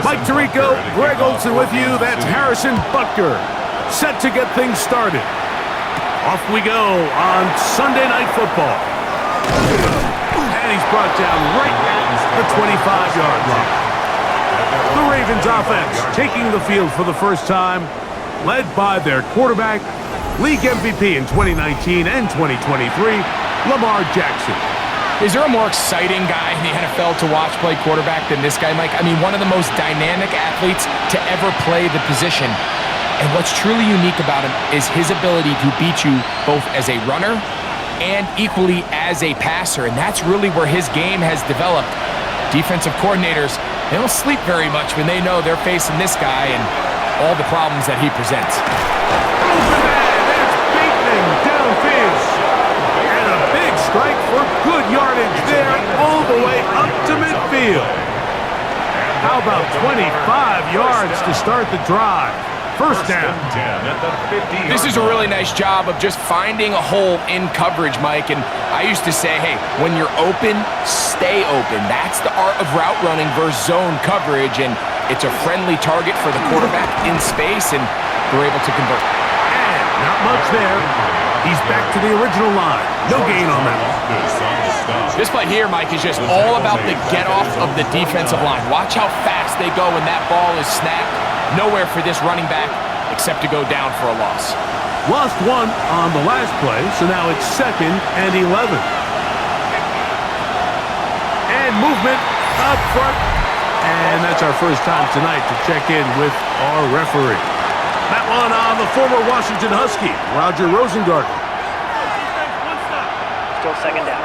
Mike Tirico, Greg Olsen with you. That's Harrison Butker, set to get things started. Off we go on Sunday Night Football. And he's brought down right at the 25-yard line. The Ravens offense taking the field for the first time, led by their quarterback, league MVP in 2019 and 2023, Lamar Jackson. Is there a more exciting guy in the NFL to watch play quarterback than this guy, Mike? I mean, one of the most dynamic athletes to ever play the position. And what's truly unique about him is his ability to beat you both as a runner and equally as a passer. And that's really where his game has developed. Defensive coordinators, they don't sleep very much when they know they're facing this guy and all the problems that he presents. Strike for good yardage there, all the way up to midfield. How about 25 yards to start the drive? First down. This is a really nice job of just finding a hole in coverage, Mike. And I used to say, hey, when you're open, stay open. That's the art of route running versus zone coverage. And it's a friendly target for the quarterback in space, and they're able to convert. And not much there. He's back to the original line. No gain on that. This play here, Mike, is just all about the get-off of the defensive line. Watch how fast they go when that ball is snapped. Nowhere for this running back except to go down for a loss. Lost one on the last play, so now it's 2nd and 11. And movement up front. And that's our first time tonight to check in with our referee. That one on the former Washington Husky, Roger Rosengarten. Still 2nd down.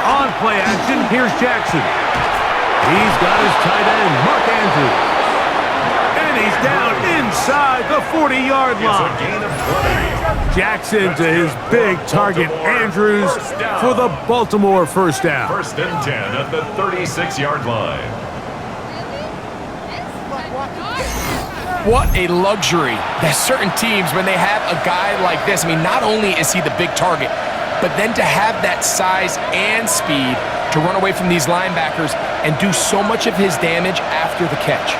On play action, here's Jackson. He's got his tight end, Mark Andrews. And he's down inside the 40-yard line. Jackson to his big target, Andrews, for the Baltimore first down. 1st and 10 at the 36-yard line. What a luxury that certain teams, when they have a guy like this, I mean, not only is he the big target, but then to have that size and speed to run away from these linebackers and do so much of his damage after the catch.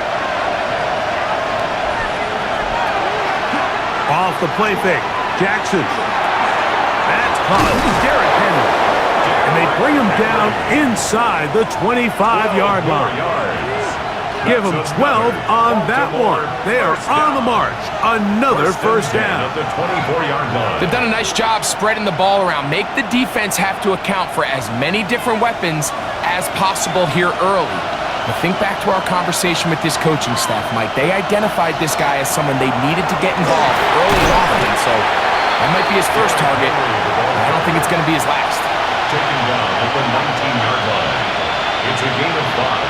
Off the play fake, Jackson. That's caught. Derrick Henry. And they bring him down inside the 25-yard line. Give them 12 on that one. They are on the march. Another first down. At the 24-yard line. They've done a nice job spreading the ball around. Make the defense have to account for as many different weapons as possible here early. But think back to our conversation with this coaching staff, Mike. They identified this guy as someone they needed to get involved early and often. So that might be his first target. I don't think it's going to be his last. Taking down at the 19-yard line. It's a gain of 5.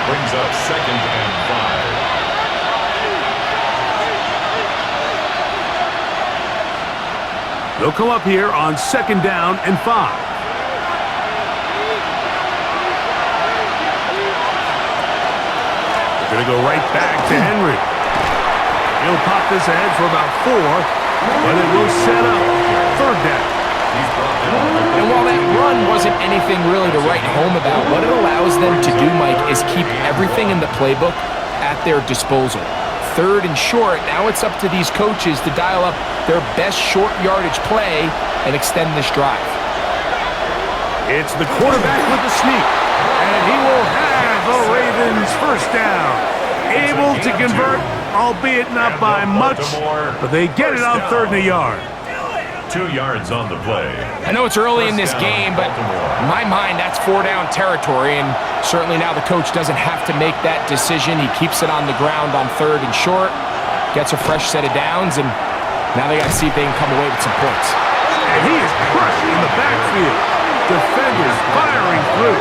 Brings up 2nd and 5. They'll come up here on 2nd down and 5. They're going to go right back to Henry. He'll pop this ahead for about 4, but it will set up 3rd down. And while that run wasn't anything really to write home about, what it allows them to do, Mike, is keep everything in the playbook at their disposal. 3rd and short, now it's up to these coaches to dial up their best short yardage play and extend this drive. It's the quarterback with the sneak, and he will have the Ravens first down. Able to convert, albeit not by much, but they get it on 3rd and a yard. 2 yards on the play. I know it's early in this game, but in my mind, that's 4-down territory, and certainly now the coach doesn't have to make that decision. He keeps it on the ground on 3rd and short, gets a fresh set of downs, and now they got to see if they can come away with some points. And he is crushed in the backfield. Defenders firing through.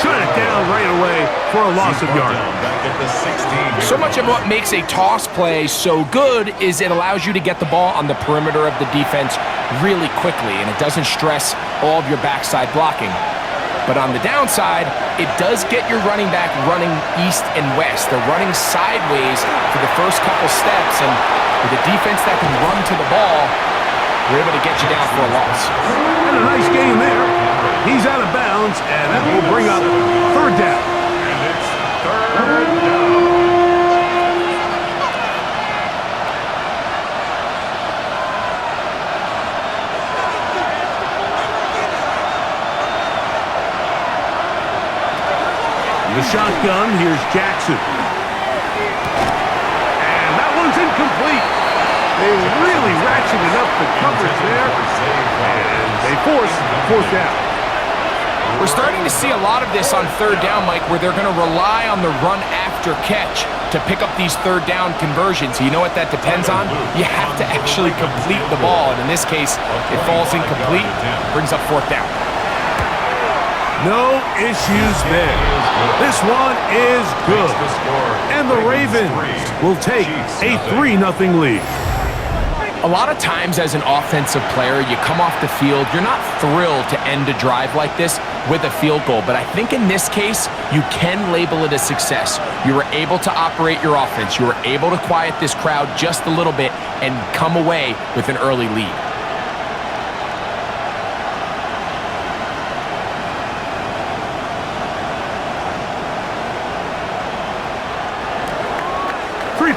Shut it down right away for a loss of yardage. So much of what makes a toss play so good is it allows you to get the ball on the perimeter of the defense really quickly, and it doesn't stress all of your backside blocking. But on the downside, it does get your running back running east and west. They're running sideways for the first couple steps, and with a defense that can run to the ball, We're able to get you down for a loss. And a nice game there. He's out of bounds, and that will bring up third down. And it's third down. The shotgun, here's Jackson. And that one's incomplete. They really ratcheted up the coverage there, and they force fourth down. We're starting to see a lot of this on third down, Mike, where they're going to rely on the run after catch to pick up these third down conversions. You know what that depends on? You have to actually complete the ball, and in this case, it falls incomplete, brings up fourth down. No issues there. This one is good. And the Ravens will take a 3-0 lead. A lot of times as an offensive player, you come off the field, you're not thrilled to end a drive like this with a field goal. But I think in this case, you can label it a success. You were able to operate your offense. You were able to quiet this crowd just a little bit and come away with an early lead.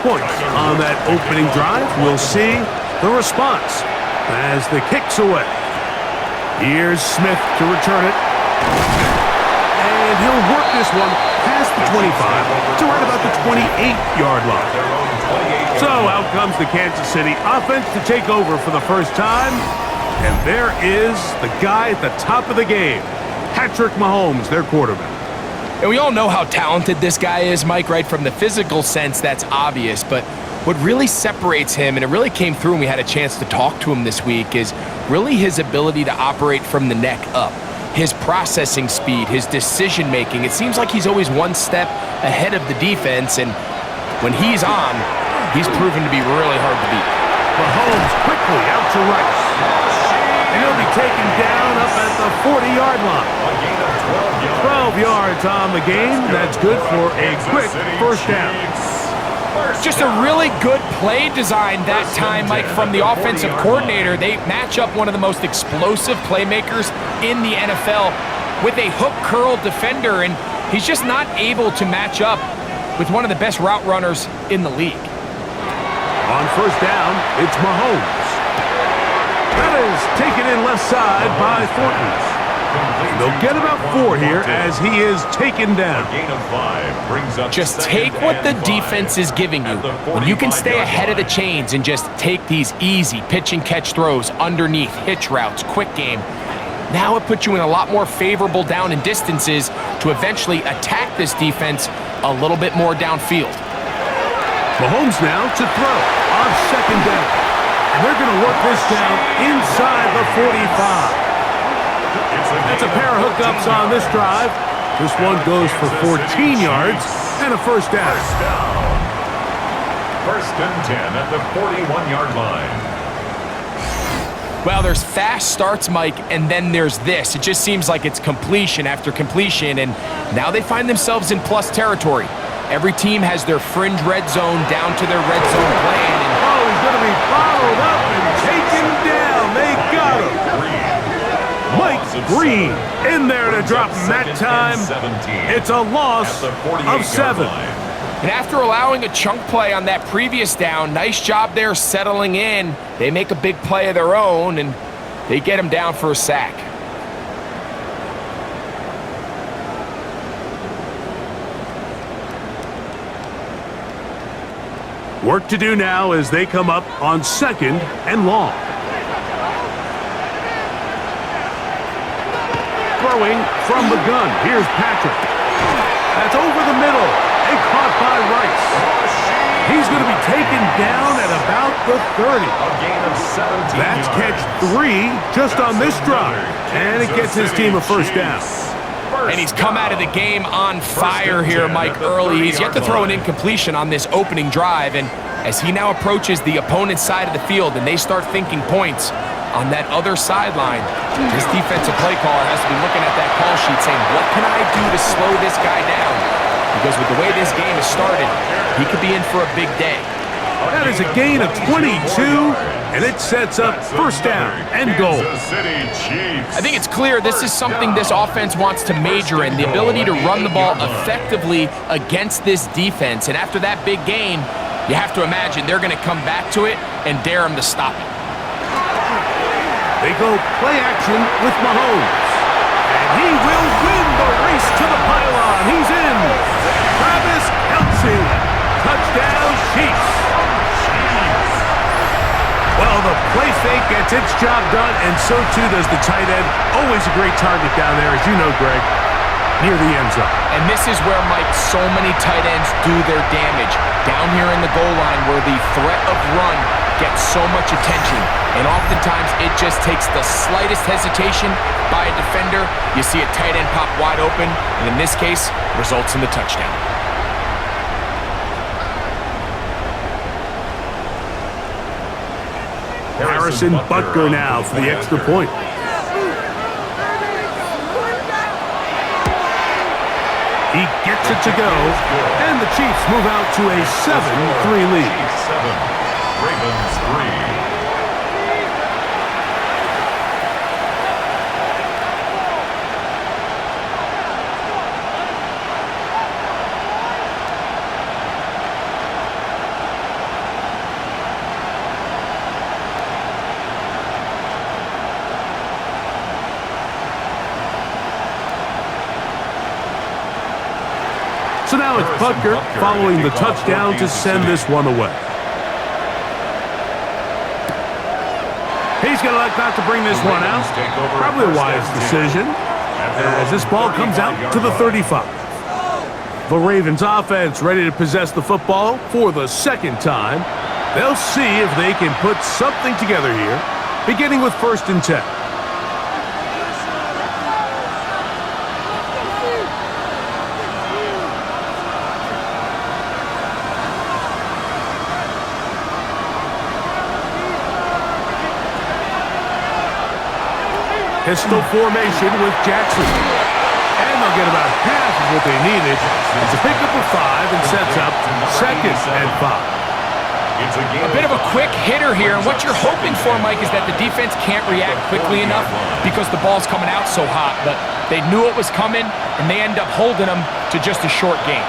Points on that opening drive. We'll see the response as the kick's away. Here's Smith to return it. And he'll work this one past the 25 to right about the 28-yard line. So out comes the Kansas City offense to take over for the first time. And there is the guy at the top of the game, Patrick Mahomes, their quarterback. And we all know how talented this guy is, Mike, right? From the physical sense, that's obvious. But what really separates him, and it really came through when we had a chance to talk to him this week, is really his ability to operate from the neck up. His processing speed, his decision-making. It seems like he's always one step ahead of the defense, and when he's on, he's proven to be really hard to beat. Mahomes quickly out to Rice. And he'll be taken down up at the 40-yard line. 12 yards on the game. That's good for a quick first down. Just a really good play design that time, Mike, from the offensive coordinator. They match up one of the most explosive playmakers in the NFL with a hook curl defender, and he's just not able to match up with one of the best route runners in the league. On first down, it's Mahomes. That is taken in left side by Thornton. They'll get about 4 here as he is taken down. Just take what the defense is giving you. When you can stay ahead of the chains and just take these easy pitch and catch throws underneath, hitch routes, quick game, now it puts you in a lot more favorable down and distances to eventually attack this defense a little bit more downfield. Mahomes now to throw on second down. And they're going to work this down inside the 45. That's a pair of hookups on this drive. This one goes for 14 yards and a first down. First and 10 at the 41-yard line. Well, there's fast starts, Mike, and then there's this. It just seems like it's completion after completion, and now they find themselves in plus territory. Every team has their fringe red zone down to their red zone plan. And he's going to be followed up and taken down. They got him. Mike Green in there to drop him that time. It's a loss of 7. And after allowing a chunk play on that previous down, nice job there settling in. They make a big play of their own, and they get him down for a sack. Work to do now as they come up on second and long. Throwing from the gun. Here's Patrick. That's over the middle. And caught by Rice. He's going to be taken down at about the 30. A gain of 17 That's yards. catch 3 just on this drive. And it gets his team a first down. And he's come out of the game on fire here, Mike, early. He's yet to throw an incompletion on this opening drive. And as he now approaches the opponent's side of the field and they start thinking points on that other sideline, this defensive play caller has to be looking at that call sheet saying, what can I do to slow this guy down? Because with the way this game has started, he could be in for a big day. A That is a gain of 22, and it sets up first down and goal. I think it's clear this is something this offense wants to major in, the ability to run the ball effectively against this defense. And after that big gain, you have to imagine they're going to come back to it and dare them to stop it. They go play action with Mahomes. And he will win the race to the pylon. He's in. Travis Kelce. Touchdown, Chiefs. Well, the play fake gets its job done, and so too does the tight end. Always a great target down there, as you know, Greg, near the end zone. And this is where, Mike, so many tight ends do their damage. Down here in the goal line where the threat of run gets so much attention. And oftentimes it just takes the slightest hesitation by a defender. You see a tight end pop wide open, and in this case, results in the touchdown. Harrison Butker now for the extra point. He gets it to go, and the Chiefs move out to a 7-3 lead. 7, Ravens 3. So now it's Butker following the touchdown to send this one away. He's going to elect not to bring this one out. Probably a wise decision as this ball comes out to the 35. The Ravens offense ready to possess the football for the second time. They'll see if they can put something together here, beginning with 1st and 10. Pistol formation with Jackson. And they'll get about half of what they needed. It's a pickup of 5 and sets up 2nd and 5. A bit of a quick hitter here, and what you're hoping for, Mike, is that the defense can't react quickly enough because the ball's coming out so hot. But they knew it was coming, and they end up holding them to just a short gain.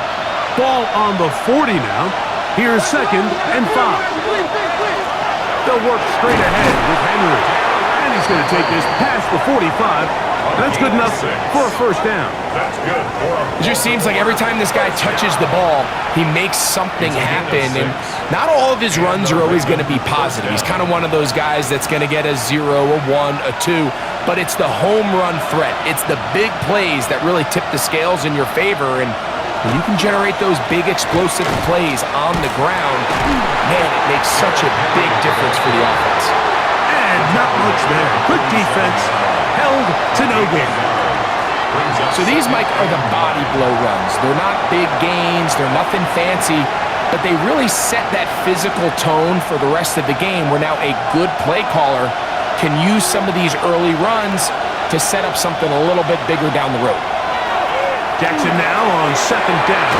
Ball on the 40 now. Here's 2nd and 5. They'll work straight ahead with Henry. He's going to take this past the 45. That's good enough for a first down. It just seems like every time this guy touches the ball, he makes something happen. And not all of his runs are always going to be positive. He's kind of one of those guys that's going to get a 0, a 1, a 2. But it's the home run threat. It's the big plays that really tip the scales in your favor. And when you can generate those big explosive plays on the ground, man, it makes such a big difference for the offense. Not much there. Good defense. Held to no gain. So these, Mike, are the body blow runs. They're not big gains. They're nothing fancy. But they really set that physical tone for the rest of the game where now a good play caller can use some of these early runs to set up something a little bit bigger down the road. Jackson now on 2nd down.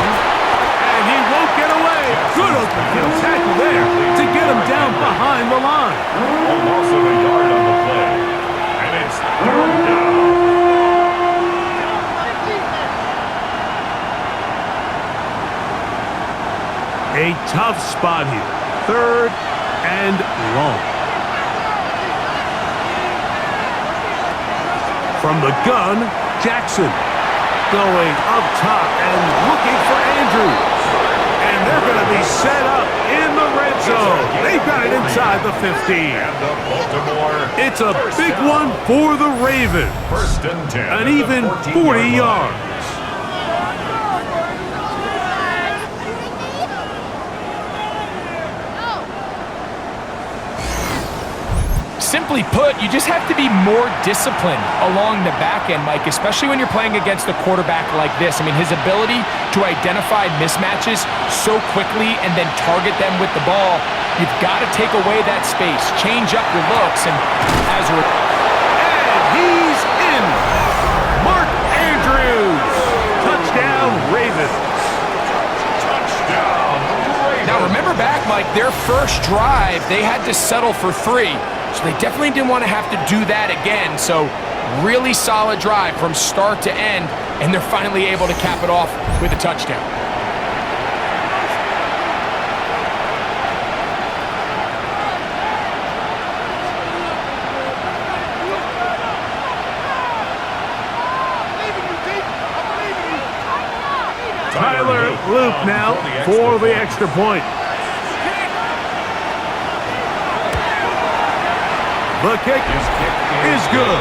And he won't get away. Good open field tackle there to get him down behind the line. Almost a yard on the play. And it's 3rd down. A tough spot here. 3rd and long. From the gun, Jackson going up top and looking for Andrews. And they're going to be set up in the red zone. They've got it inside the 15. It's a big one for the Ravens. 1st and 10. An even 40 yards. Simply put, you just have to be more disciplined along the back end, Mike, especially when you're playing against a quarterback like this. I mean, his ability to identify mismatches so quickly and then target them with the ball, you've got to take away that space, change up your looks, and as a... And he's in! Mark Andrews! Touchdown, Ravens! Now, remember back, Mike, their first drive, they had to settle for 3. So they definitely didn't want to have to do that again. So really solid drive from start to end, and they're finally able to cap it off with a touchdown. Tyler Luke now for the extra point. The kick is good.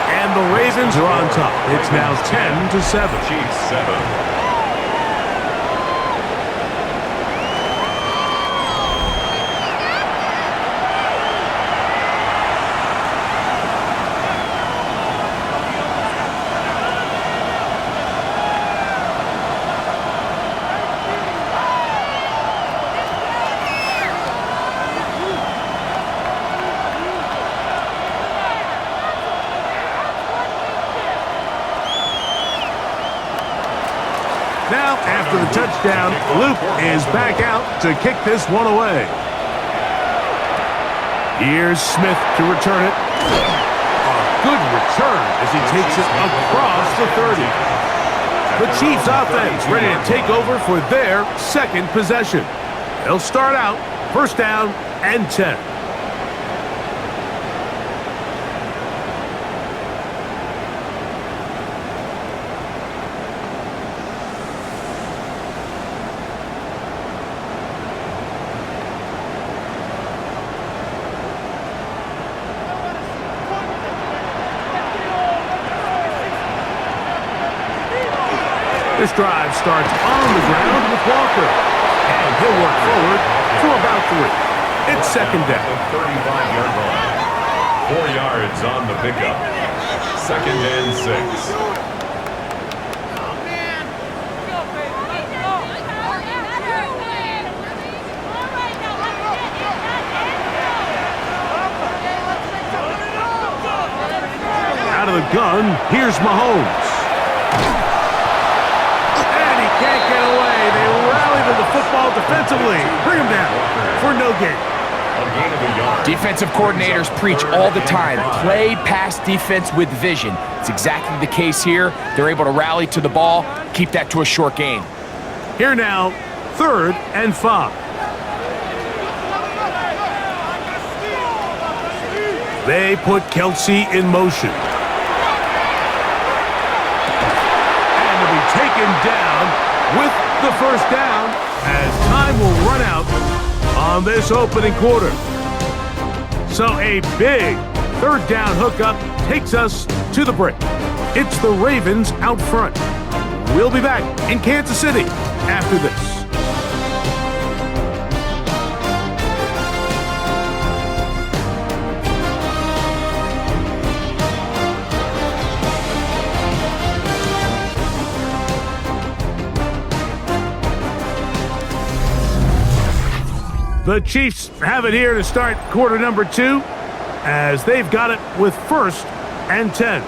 And the Ravens are on top. It's now 10-7. Chiefs 7. Now, after the touchdown, Luke is back out to kick this one away. Here's Smith to return it. A good return as he takes it across the 30. The Chiefs offense ready to take over for their second possession. They'll start out first down and 10. This drive starts on the ground with Walker. And he'll work forward for about 3. It's second down. 35-yard line. 4 yards on the pickup. Second and 6. Out of the gun, here's Mahomes. Can't get away. They rally to the football defensively. Bring him down for no gain. A gain of a yard. Defensive coordinators preach all the time, play pass defense with vision. It's exactly the case here. They're able to rally to the ball, keep that to a short gain. Here now, 3rd and 5. They put Kelsey in motion. And to be taken down with the first down as time will run out on this opening quarter. So a big 3rd down hookup takes us to the break. It's the Ravens out front. We'll be back in Kansas City after this. The Chiefs have it here to start quarter number 2 as they've got it with 1st and 10.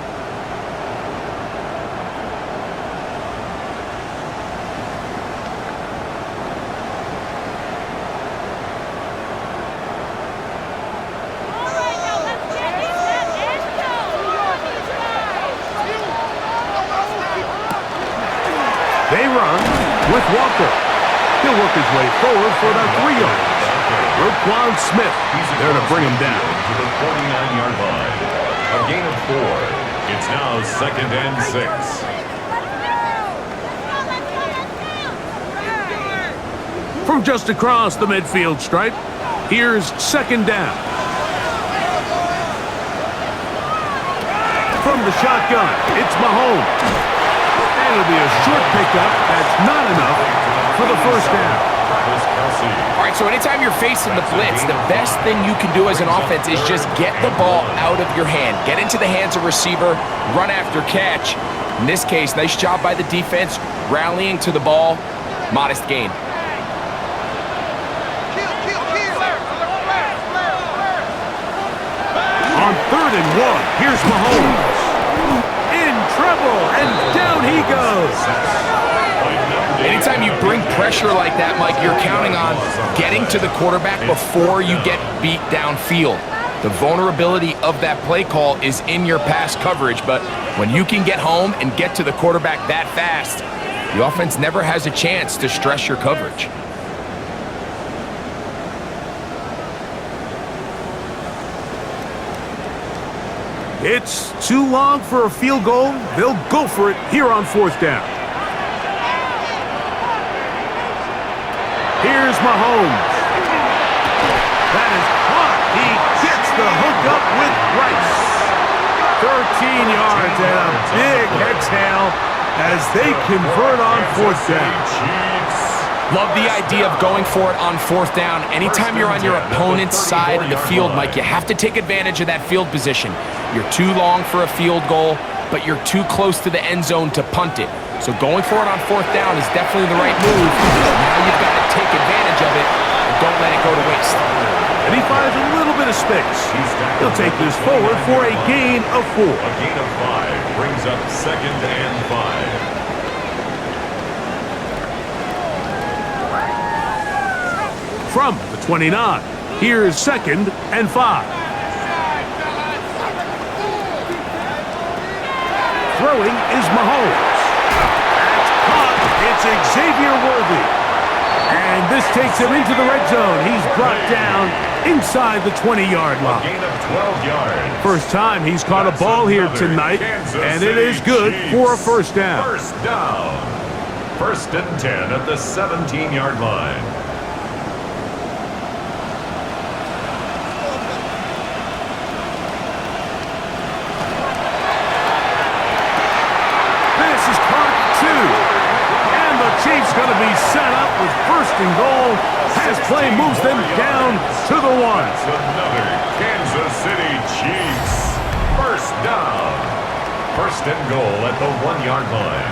They run with Walker. He'll work his way forward for about 3 yards. Roquan Smith there to bring him down. To the 49-yard line. A gain of 4. It's now 2nd and 6. From just across the midfield stripe, here's 2nd down. From the shotgun, it's Mahomes. And it'll be a short pickup. That's not enough for the first down. All right, so anytime you're facing the blitz, the best thing you can do as an offense is just get the ball out of your hand. Get into the hands of receiver, run after catch. In this case, nice job by the defense, rallying to the ball. Modest gain. On 3rd and 1, here's Mahomes. In trouble, and down he goes. Anytime you bring pressure like that, Mike, you're counting on getting to the quarterback before you get beat downfield. The vulnerability of that play call is in your pass coverage, but when you can get home and get to the quarterback that fast, the offense never has a chance to stress your coverage. It's too long for a field goal. They'll go for it here on 4th down. Here's Mahomes. That is caught. He gets the hookup with Rice. 13 yards and a big exhale as they convert on 4th down. Love the idea of going for it on 4th down. Anytime you're on your opponent's side of the field, Mike, you have to take advantage of that field position. You're too long for a field goal, but you're too close to the end zone to punt it. So going for it on 4th down is definitely the right move. Now you've got to take advantage of it and don't let it go to waste. And he finds a little bit of space. He'll take this forward for a gain of 4. A gain of 5 brings up 2nd and 5. From the 29, here's 2nd and 5. Throwing is Mahomes. That's caught. It's Xavier Worthy. And this takes him into the red zone. He's brought down inside the 20-yard line. A gain of 12 yards. First time he's caught a ball here tonight, and it is good for a 1st down. 1st down. 1st and 10 at the 17-yard line. Chiefs going to be set up with 1st and goal as play moves them down to the 1. That's another Kansas City Chiefs 1st down. 1st and goal at the 1-yard line.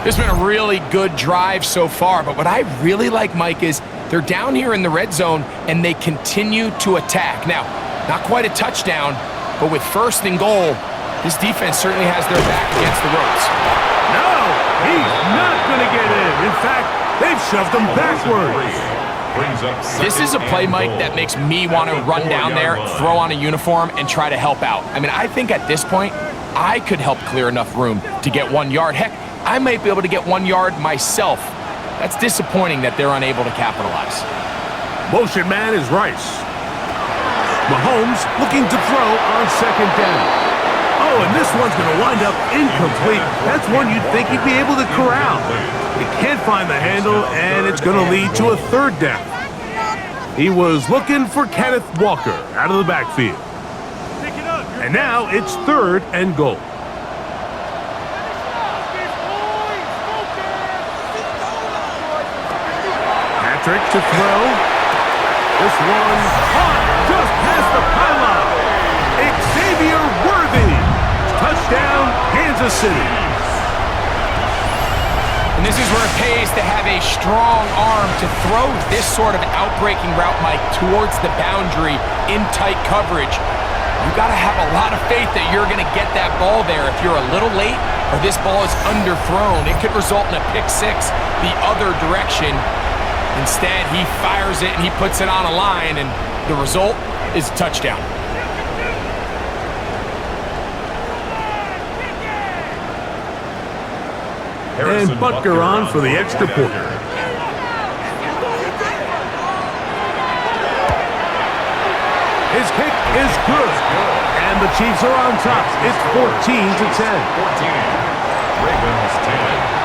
This has been a really good drive so far, but what I really like, Mike, is they're down here in the red zone and they continue to attack. Now, not quite a touchdown, but with 1st and goal, this defense certainly has their back against the ropes. No, he's not going to get in. In fact, they've shoved him backwards. This is a play, Mike, that makes me want to run down there, throw on a uniform, and try to help out. I mean, I think at this point, I could help clear enough room to get 1 yard. Heck, I might be able to get 1 yard myself. That's disappointing that they're unable to capitalize. Motion man is Rice. Mahomes looking to throw on 2nd down. Oh, and this one's going to wind up incomplete. That's one you'd think he'd be able to corral. He can't find the handle, and it's going to lead to a 3rd down. He was looking for Kenneth Walker out of the backfield. And now it's 3rd and goal. Patrick to throw. This one caught just past the pylon. Xavier Worthy. Touchdown, Kansas City. And this is where it pays to have a strong arm to throw this sort of outbreaking route, Mike, towards the boundary in tight coverage. You got to have a lot of faith that you're going to get that ball there. If you're a little late or this ball is underthrown, it could result in a pick six the other direction. Instead, he fires it and he puts it on a line, and the result is a touchdown. And Butker on for the extra point. His kick is good. And the Chiefs are on top. It's 14-10. 14. Ravens 10.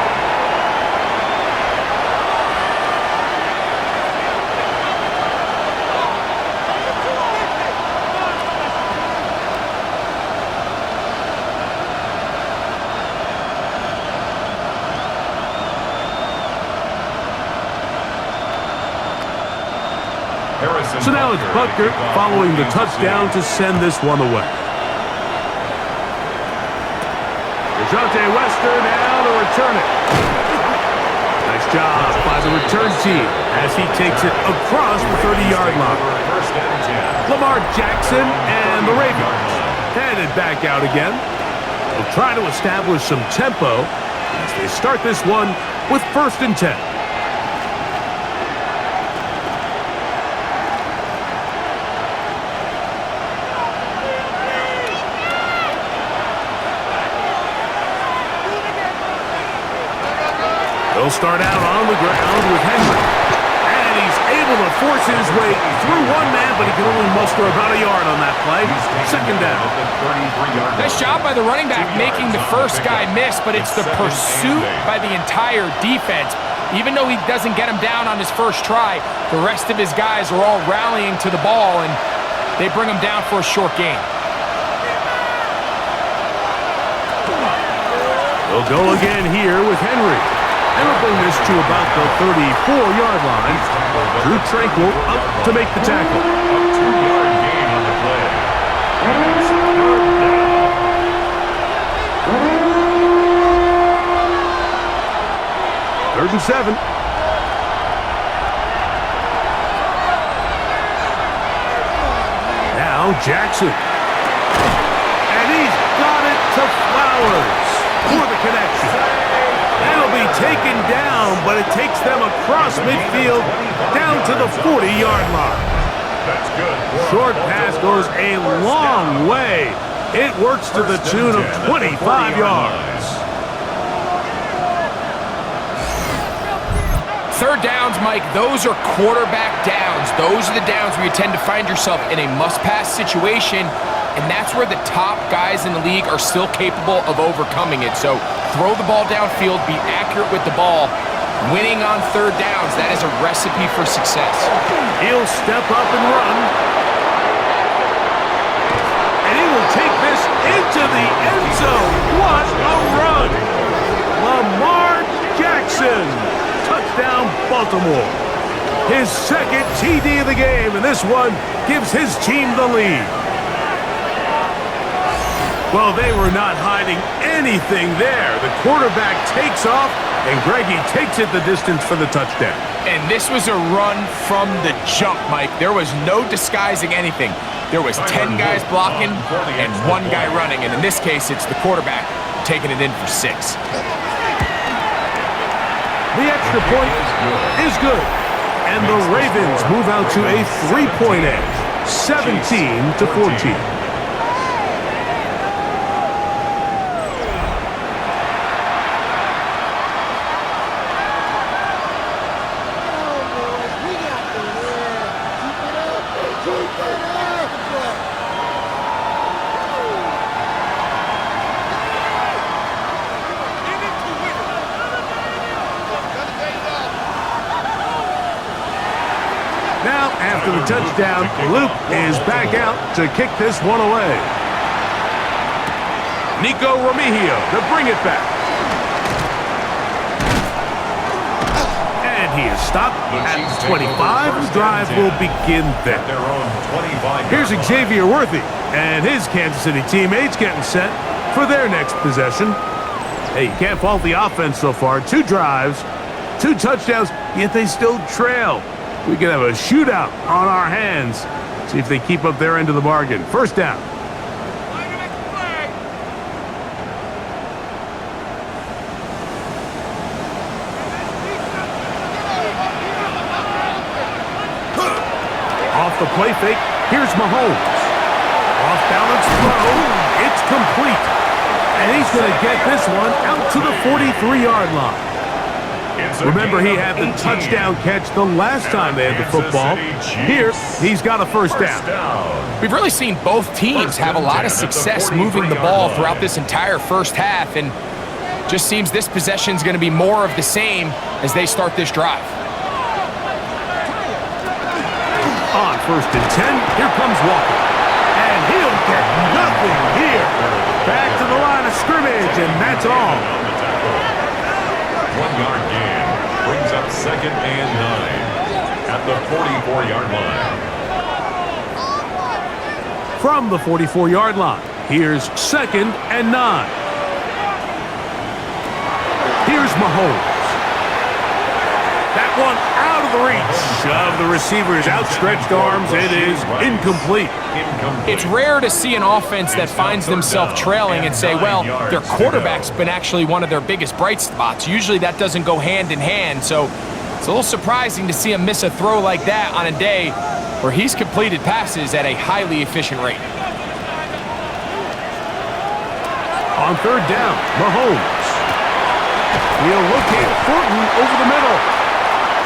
So now it's Butker following the touchdown to send this one away. DeJounte Wester now to return it. Nice job by the return team as he takes it across the 30-yard line. Lamar Jackson and the Ravens headed back out again. They'll try to establish some tempo as they start this one with 1st and 10. They'll start out on the ground with Henry. And he's able to force his way through one man, but he can only muster about a yard on that play. 2nd down. Nice job by the running back making the first guy miss, but it's the pursuit by the entire defense. Even though he doesn't get him down on his first try, the rest of his guys are all rallying to the ball, and they bring him down for a short gain. They'll go again here with Henry. And we'll bring this to about the 34-yard line. Drew Tranquil up to make the tackle. A 2-yard gain on the play. Third and 7. Now Jackson. And he's got it to Flowers for the connection. That'll be taken down, but it takes them across midfield down to the 40-yard line. That's good. Short pass goes a long way. It works to the tune of 25 yards. 3rd downs, Mike, those are quarterback downs. Those are the downs where you tend to find yourself in a must-pass situation, and that's where the top guys in the league are still capable of overcoming it. So throw the ball downfield, be accurate with the ball. Winning on 3rd downs, that is a recipe for success. He'll step up and run. And he will take this into the end zone. What a run! Lamar Jackson. Touchdown, Baltimore. His 2nd TD of the game, and this one gives his team the lead. Well, they were not hiding anything there. The quarterback takes off, and Greggy takes it the distance for the touchdown. And this was a run from the jump, Mike. There was no disguising anything. There was 10 guys blocking and 1 guy running, and in this case, it's the quarterback taking it in for 6. The extra point is good, and the Ravens move out to a 3-point edge, 17-14. Now, after the touchdown, Luke is back out to kick this one away. Nico Remigio to bring it back. And he is stopped at 25. The drive will begin then. Here's Xavier Worthy and his Kansas City teammates getting set for their next possession. Hey, you can't fault the offense so far. 2 drives, 2 touchdowns, yet they still trail. We could have a shootout on our hands. See if they keep up their end of the bargain. 1st down. Off the play fake, here's Mahomes. Off balance throw, it's complete. And he's going to get this one out to the 43-yard line. Remember, he had the touchdown catch the last time they had the football. Here, he's got a 1st down. We've really seen both teams have a lot of success moving the ball throughout this entire first half, and just seems this possession is going to be more of the same as they start this drive. On 1st and 10, here comes Walker. And he'll get nothing here. Back to the line of scrimmage, and that's all. 1-yard gain brings up 2nd and 9 at the 44-yard line. From the 44-yard line, here's 2nd and 9. Here's Mahomes. That That one out of the reach of the receiver's outstretched arms. It is incomplete. It's rare to see an offense that finds themselves trailing and say, well, their quarterback's been actually one of their biggest bright spots. Usually that doesn't go hand in hand, so it's a little surprising to see him miss a throw like that on a day where he's completed passes at a highly efficient rate. On third down, Mahomes. He'll locate Thornton over the middle.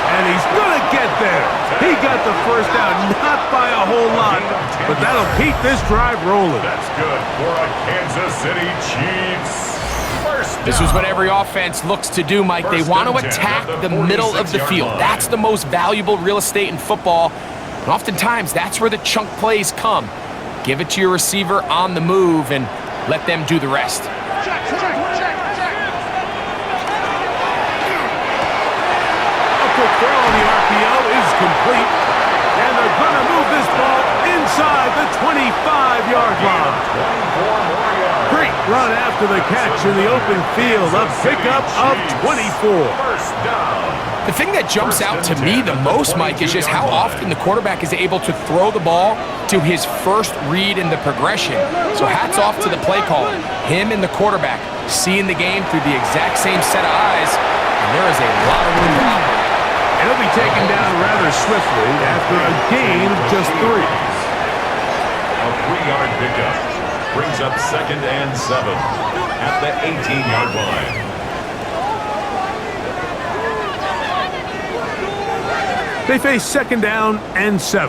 And he's going to get there. He got the first down, not by a whole lot, but that'll keep this drive rolling. That's good for a Kansas City Chiefs. First down. This is what every offense looks to do, Mike. They want to attack the middle of the field. That's the most valuable real estate in football. And oftentimes, that's where the chunk plays come. Give it to your receiver on the move and let them do the rest. Quick throw on the RPO is complete, and they're going to move this ball inside the 25-yard line. Great run after the catch in the open field, a pickup of 24. First down. The thing that jumps out to me the most, Mike, is just how often the quarterback is able to throw the ball to his first read in the progression. So hats off to the play caller. Him and the quarterback seeing the game through the exact same set of eyes, and there is a lot of room to operate. And he'll be taken down rather swiftly after a gain of just 3. A 3-yard pickup brings up 2nd and 7 at the 18-yard line. They face 2nd down and 7.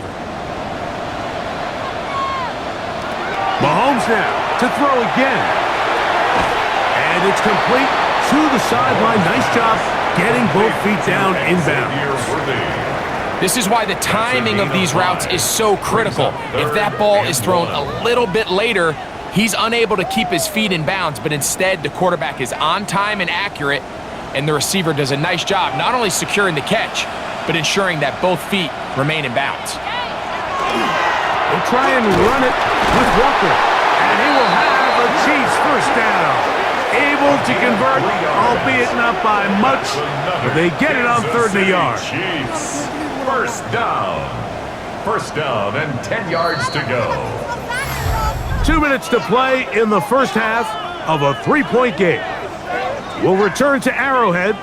Mahomes now to throw again. And it's complete to the sideline. Nice job getting both feet down inbounds. This is why the timing of these routes is so critical. If that ball is thrown a little bit later, he's unable to keep his feet in bounds, but instead the quarterback is on time and accurate, and the receiver does a nice job not only securing the catch, but ensuring that both feet remain in bounds. They'll try and run it with Walker, and he will have a Chiefs first down. Able to convert, albeit not by much, but they get it on 3rd and a yard. Chiefs, first down. First down and 10 yards to go. 2 minutes to play in the first half of a 3-point game. We'll return to Arrowhead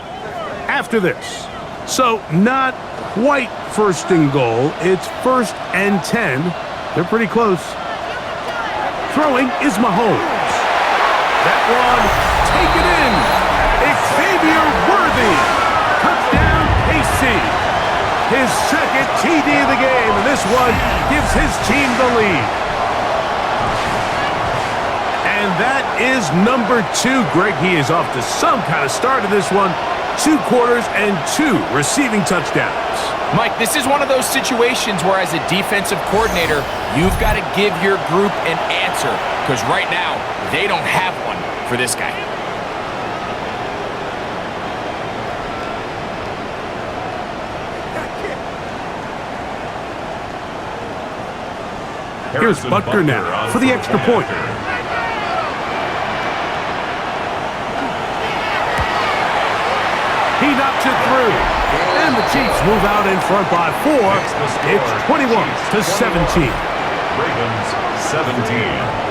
after this. So not quite 1st and goal. It's 1st and 10. They're pretty close. Throwing is Mahomes. That one taken in. Xavier Worthy. Touchdown, KC. His 2nd TD of the game, and this one gives his team the lead. And that is number 2. Greg, he is off to some kind of start of this one. 2 quarters and 2 receiving touchdowns. Mike, this is one of those situations where as a defensive coordinator, you've got to give your group an answer, because right now, they don't have one for this guy. Here's Butker now for the extra point. He knocks it through. And the Chiefs move out in front by 4. It's 21-17. Ravens 17.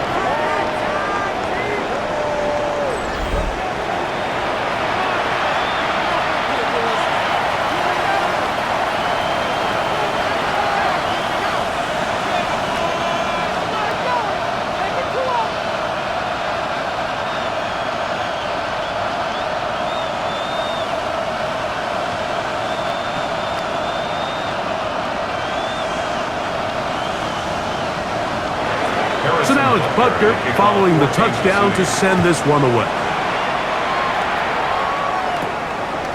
So now it's Butker following the touchdown to send this one away.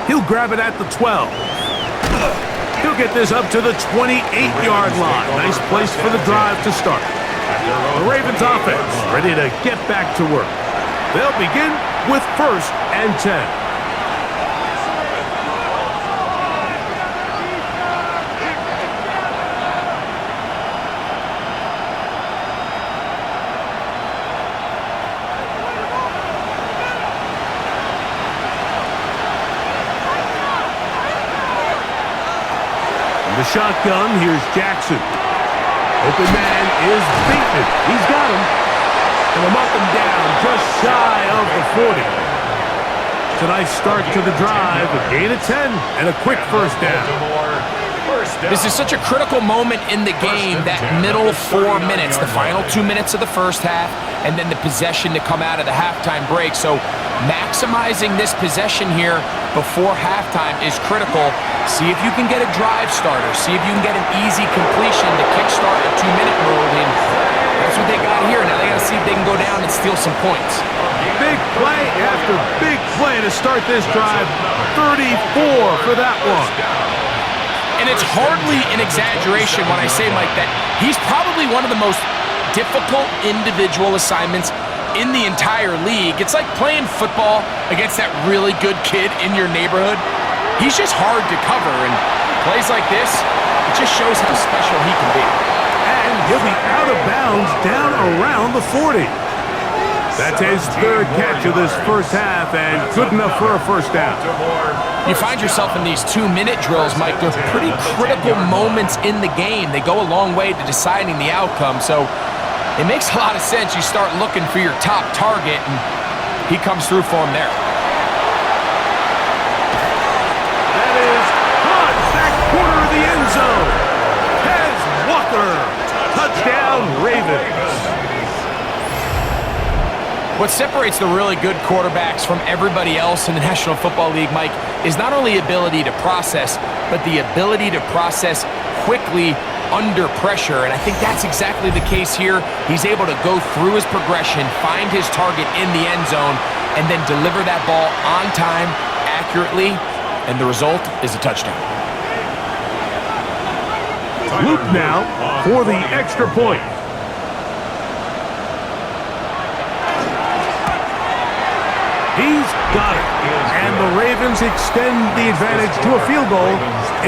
He'll grab it at the 12. He'll get this up to the 28-yard line. Nice place for the drive to start. The Ravens offense ready to get back to work. They'll begin with 1st and 10. the shotgun, here's Jackson. Open man is beaten. He's got him. And a up and down, just shy of the 40. It's a nice start to the drive. A gain of 10 and a quick first down. This is such a critical moment in the game, that middle 4 minutes, the final 2 minutes of the first half, and then the possession to come out of the halftime break. So maximizing this possession here before halftime is critical. See if you can get a drive starter. See if you can get an easy completion to kickstart a 2-minute mode. And that's what they got here. Now they got to see if they can go down and steal some points. Big play after big play to start this drive. 34 for that one. And it's hardly an exaggeration when I say, Mike, that he's probably one of the most difficult individual assignments in the entire league. It's like playing football against that really good kid in your neighborhood. He's just hard to cover, and plays like this, it just shows how special he can be. And he'll be out of bounds down around the 40. That's his third catch of this first half, and good enough for a first down. You find yourself in these 2-minute drills, Mike. They're pretty critical moments in the game. They go a long way to deciding the outcome, so it makes a lot of sense. You start looking for your top target, and he comes through for him there. That is caught back corner of the end zone. Tez Walker, touchdown Ravens. What separates the really good quarterbacks from everybody else in the National Football League, Mike, is not only ability to process, but the ability to process quickly under pressure. And I think that's exactly the case here. He's able to go through his progression, find his target in the end zone, and then deliver that ball on time, accurately, and the result is a touchdown. Luke now for the extra point. He's got it. And the Ravens extend the advantage to a field goal.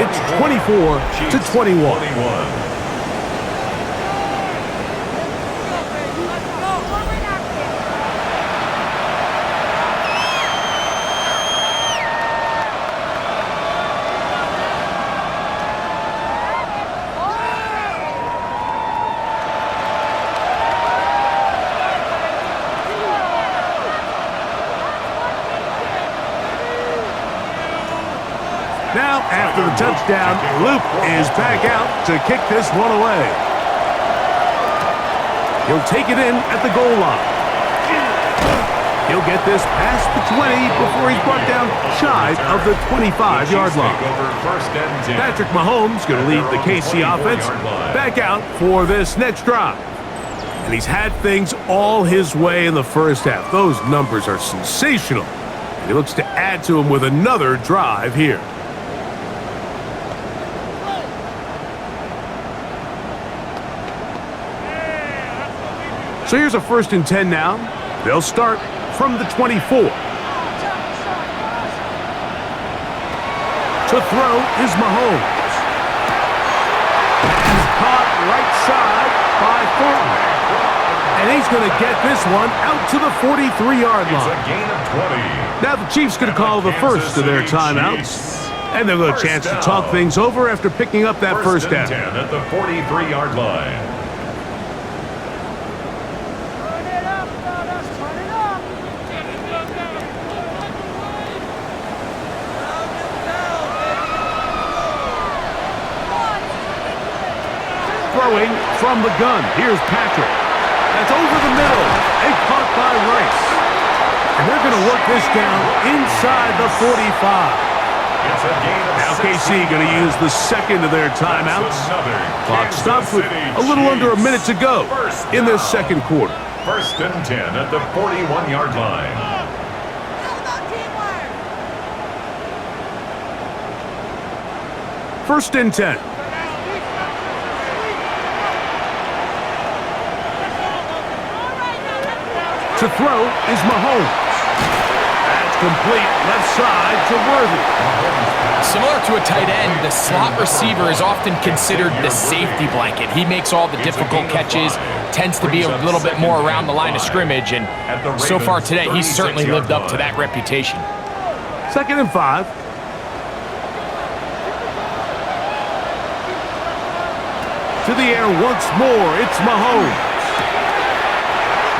It's 24-21. Now, after the touchdown, Luke is back out to kick this one away. He'll take it in at the goal line. He'll get this past the 20 before he's brought down shy of the 25-yard line. Patrick Mahomes going to lead the KC offense back out for this next drive. And he's had things all his way in the first half. Those numbers are sensational. And he looks to add to them with another drive here. So here's a 1st and 10 now. They'll start from the 24. To throw is Mahomes. He's caught right side by Thornton. And he's going to get this one out to the 43-yard line. It's a gain of 20. Now the Chiefs going to call the first of their timeouts. And they'll get a chance to talk things over after picking up that first down. 10 at the 43-yard line. Throwing from the gun. Here's Patrick. That's over the middle. And caught by Rice. And they're going to work this down inside the 45. Now KC going to use the second of their timeouts. Clock stops with a little under a minute to go in this second quarter. 1st and 10 at the 41-yard line. First and 10. To throw is Mahomes. That's complete left side to Worthy. Similar to a tight end, the slot receiver is often considered the safety blanket. He makes all the difficult catches, tends to be a little bit more around the line of scrimmage, and so far today, he's certainly lived up to that reputation. 2nd and 5. To the air once more, it's Mahomes.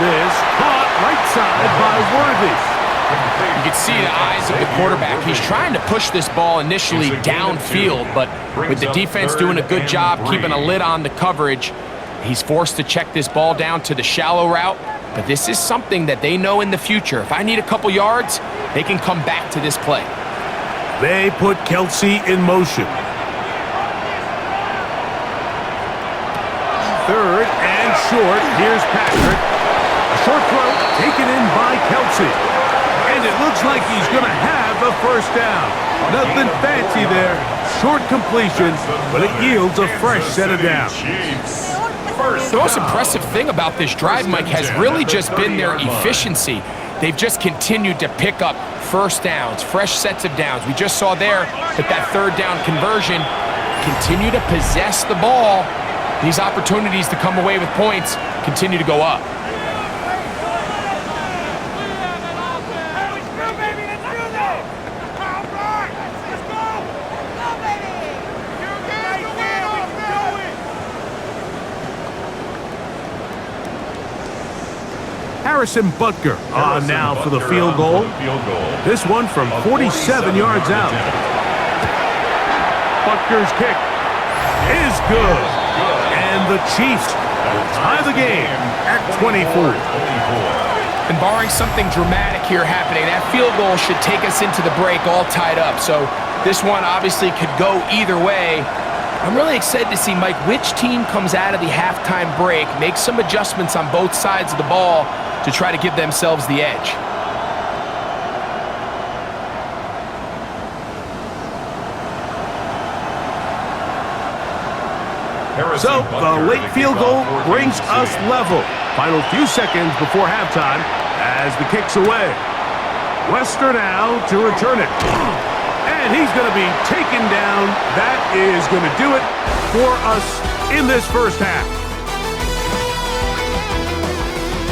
This caught right side by Worthy. You can see the eyes of the quarterback. He's trying to push this ball initially downfield, but with the defense doing a good job keeping a lid on the coverage, he's forced to check this ball down to the shallow route. But this is something that they know in the future. If I need a couple yards, they can come back to this play. They put Kelsey in motion. Third and short. Here's Patrick. A short throw taken in by Kelsey. And it looks like he's going to have the first down. Nothing fancy there. Short completion, but it yields a fresh set of downs. The most impressive thing about this drive, Mike, has really just been their efficiency. They've just continued to pick up first downs, fresh sets of downs. We just saw there that third down conversion, continue to possess the ball. These opportunities to come away with points continue to go up. Harrison Butker on now for the field goal. This one from 47 yards out. Butker's kick is good. And the Chiefs will tie the game at 24. And barring something dramatic here happening, that field goal should take us into the break all tied up. So this one obviously could go either way. I'm really excited to see, Mike, which team comes out of the halftime break, make some adjustments on both sides of the ball to try to give themselves the edge. So the late field goal brings us level. Final few seconds before halftime as the kick's away. Wester now to return it. And he's going to be taken down. That is going to do it for us in this first half.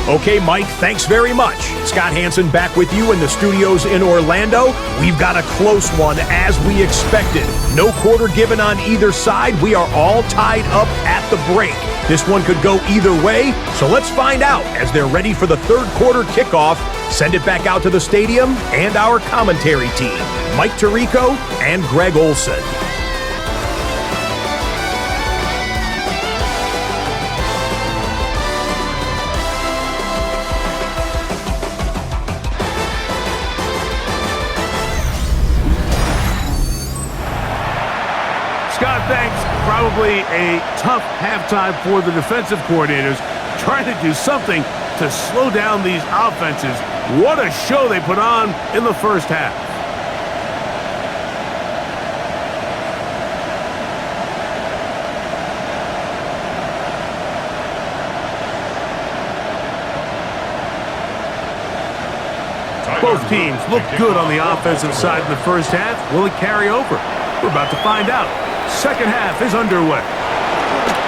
Okay, Mike, thanks very much. Scott Hansen back with you in the studios in Orlando. We've got a close one as we expected. No quarter given on either side. We are all tied up at the break. This one could go either way, so let's find out as they're ready for the third quarter kickoff. Send it back out to the stadium and our commentary team, Mike Tirico and Greg Olsen. Scott, thanks. Probably a tough halftime for the defensive coordinators, trying to do something to slow down these offenses. What a show they put on in the first half. Both teams look good on the offensive side in the first half. Will it carry over? We're about to find out. Second half is underway.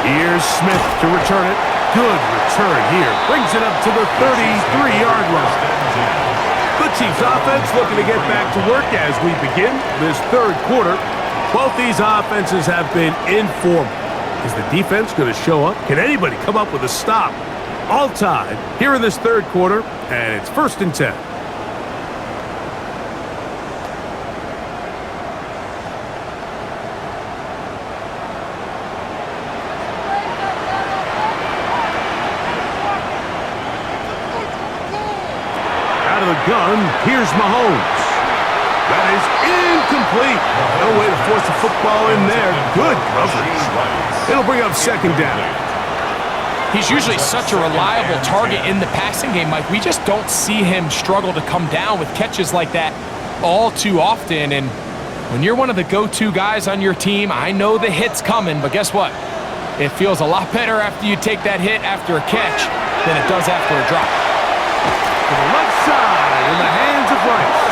Here's Smith to return it. Good return here. Brings it up to the 33-yard line. The Chiefs offense looking to get back to work as we begin this third quarter. Both these offenses have been informal. Is the defense going to show up? Can anybody come up with a stop? All tied here in this third quarter, and it's 1st and 10. Gun, here's Mahomes. That is incomplete. No way to force the football in there. Good coverage. It'll bring up second down. He's usually such a reliable target in the passing game, Mike. We just don't see him struggle to come down with catches like that all too often. And when you're one of the go-to guys on your team, I know the hit's coming, but guess what? It feels a lot better after you take that hit after a catch than it does after a drop. To the left side. In the hands of Rice.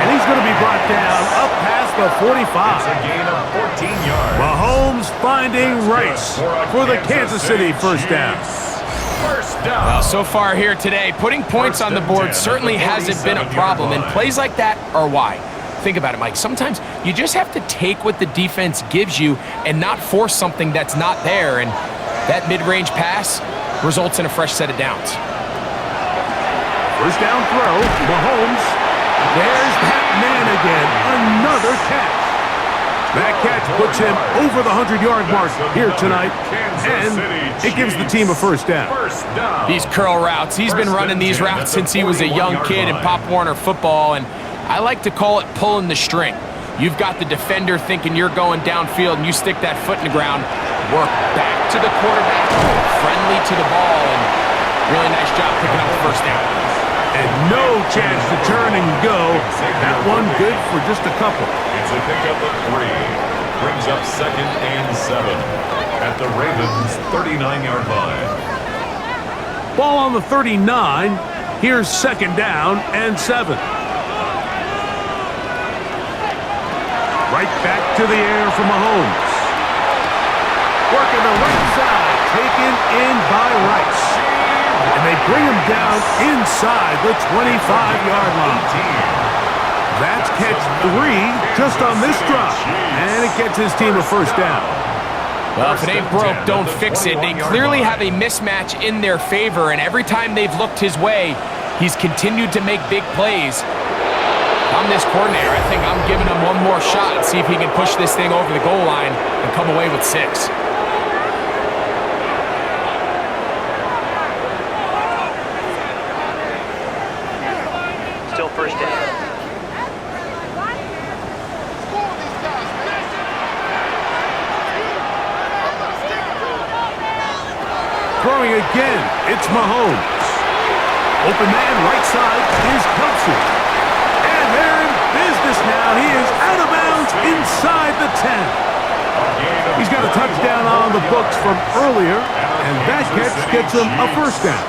And he's going to be brought down up past the 45. It's a gain of 14 yards. Mahomes finding Rice for the Kansas City first down. Well, so far here today, putting points on the board certainly hasn't been a problem, and plays like that are why. think about it, Mike. Sometimes you just have to take what the defense gives you and not force something that's not there. And that mid-range pass results in a fresh set of downs. First down throw, Mahomes. There's that man again. Another catch. That catch puts him over the 100-yard mark here tonight, and it gives the team a first down. These curl routes, he's been running these routes since he was a young kid in Pop Warner football, and I like to call it pulling the string. You've got the defender thinking you're going downfield, and you stick that foot in the ground, work back to the quarterback, friendly to the ball, and really nice job picking up the first down. And no chance to turn and go. That one good for just a couple. It's a pickup of 3. Brings up 2nd and 7 at the Ravens' 39-yard line. Ball on the 39. Here's 2nd down and 7. Right back to the air for Mahomes. Working the right side. Taken in by Rice. And they bring him down inside the 25-yard line. That's catch 3 just on this drop. And it gets his team a first down. Well, if it ain't broke, don't fix it. They clearly have a mismatch in their favor, and every time they've looked his way, he's continued to make big plays. I'm this coordinator. I think I'm giving him one more shot and see if he can push this thing over the goal line and come away with 6. First down. Throwing again, it's Mahomes. Open man, right side, is Olsen. And they're in business now. He is out of bounds inside the 10. He's got a touchdown on the books from earlier, and that catch gets him a first down.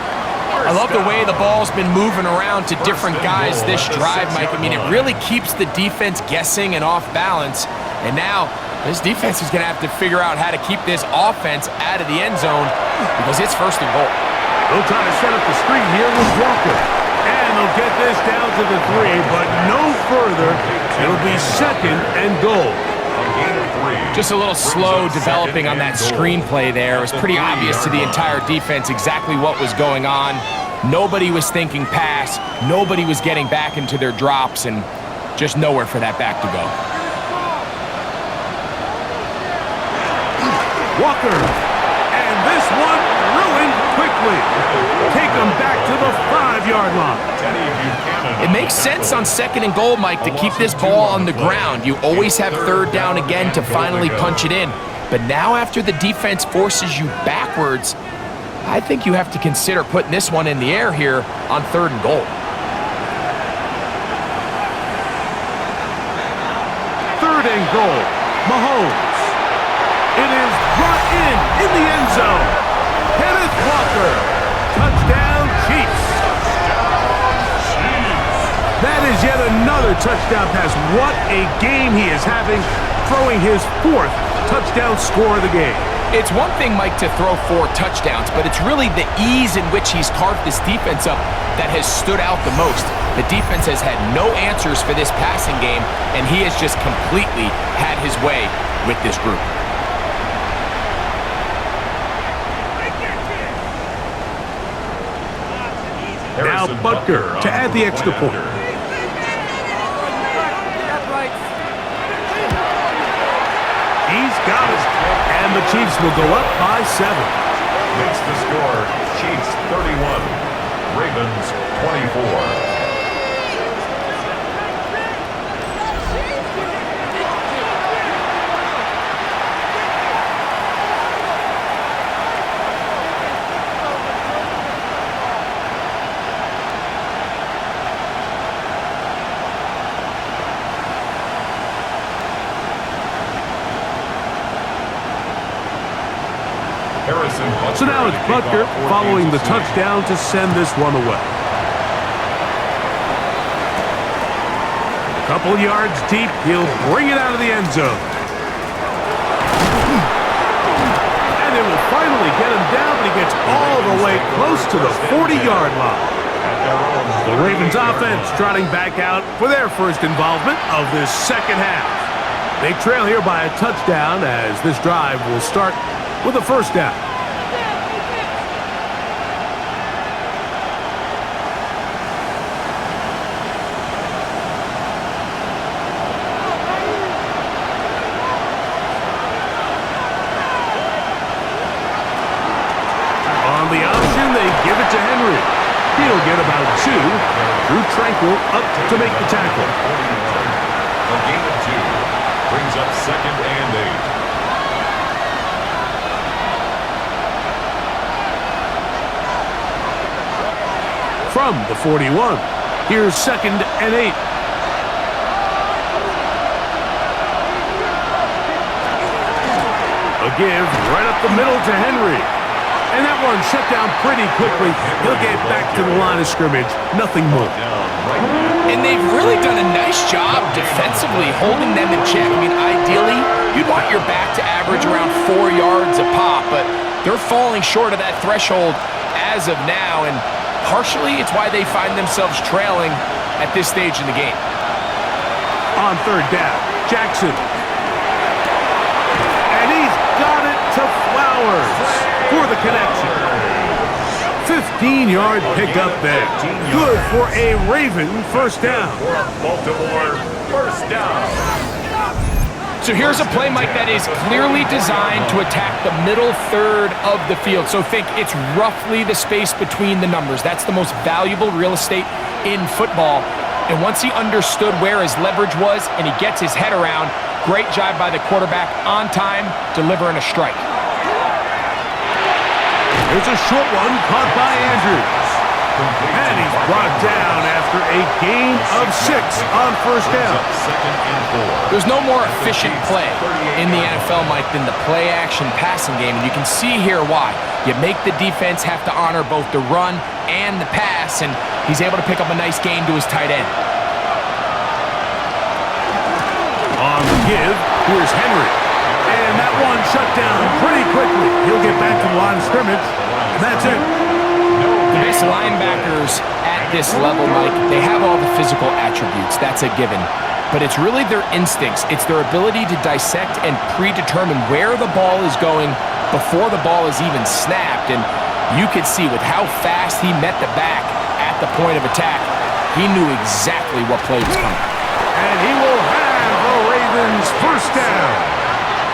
I love the way the ball's been moving around to different guys this drive, Mike. I mean, it really keeps the defense guessing and off balance. And now, this defense is going to have to figure out how to keep this offense out of the end zone because it's 1st and goal. They'll try to set up the screen here with Walker. And they'll get this down to the 3, but no further. It'll be 2nd and goal. Just a little slow developing on that screenplay there. It was pretty obvious to the entire defense exactly what was going on. Nobody was thinking pass. Nobody was getting back into their drops, and just nowhere for that back to go. Walker. And this one ruined quickly. Take them back to the 5-yard line. It makes sense on 2nd and goal, Mike, to keep this ball on the ground. You always have 3rd down again to finally punch it in. But now after the defense forces you backwards, I think you have to consider putting this one in the air here on 3rd and goal. 3rd and goal. Mahomes. It is brought in the end zone. Kenneth Walker. Touchdown, Chiefs. That is yet another touchdown pass. What a game he is having, throwing his 4th touchdown score of the game. It's one thing, Mike, to throw 4 touchdowns, but it's really the ease in which he's carved this defense up that has stood out the most. The defense has had no answers for this passing game, and he has just completely had his way with this group. Now Butker to add the extra point. He's got it. And the Chiefs will go up by 7. Makes the score Chiefs 31, Ravens 24. So now it's Butker following the touchdown to send this one away. A couple yards deep, he'll bring it out of the end zone. And they will finally get him down, but he gets all the way close to the 40-yard line. The Ravens offense trotting back out for their first involvement of this second half. They trail here by a touchdown as this drive will start with a first down. On the option, they give it to Henry. He'll get about 2. Drew Tranquil up to make the tackle. A gain of 2 brings up 2nd and 8. From the 41, here's 2nd and 8. A give right up the middle to Henry. And that one shut down pretty quickly. He'll get back to the line of scrimmage. Nothing more. And they've really done a nice job defensively holding them in check. I mean, ideally, you'd want your back to average around 4 yards a pop, but they're falling short of that threshold as of now, and partially it's why they find themselves trailing at this stage in the game. On 3rd down, Jackson. And he's got it to Flowers for the connection. 15-yard pickup there. Good for a Raven first down. Baltimore first down. So here's a play, Mike, that is clearly designed to attack the middle third of the field. So think it's roughly the space between the numbers. That's the most valuable real estate in football. And once he understood where his leverage was and he gets his head around, great job by the quarterback on time, delivering a strike. There's a short one caught by Andrews. And he's brought down after a gain of 6 on first down. There's no more efficient play in the NFL, Mike, than the play-action passing game, and you can see here why. You make the defense have to honor both the run and the pass, and he's able to pick up a nice gain to his tight end. On the give, here's Henry. And that one shut down pretty quickly. He'll get back to the line of scrimmage, and that's it. The best linebackers at this level, Mike, they have all the physical attributes. That's a given. But it's really their instincts. It's their ability to dissect and predetermine where the ball is going before the ball is even snapped. And you could see with how fast he met the back at the point of attack, he knew exactly what play was coming. And he will have the Ravens first down.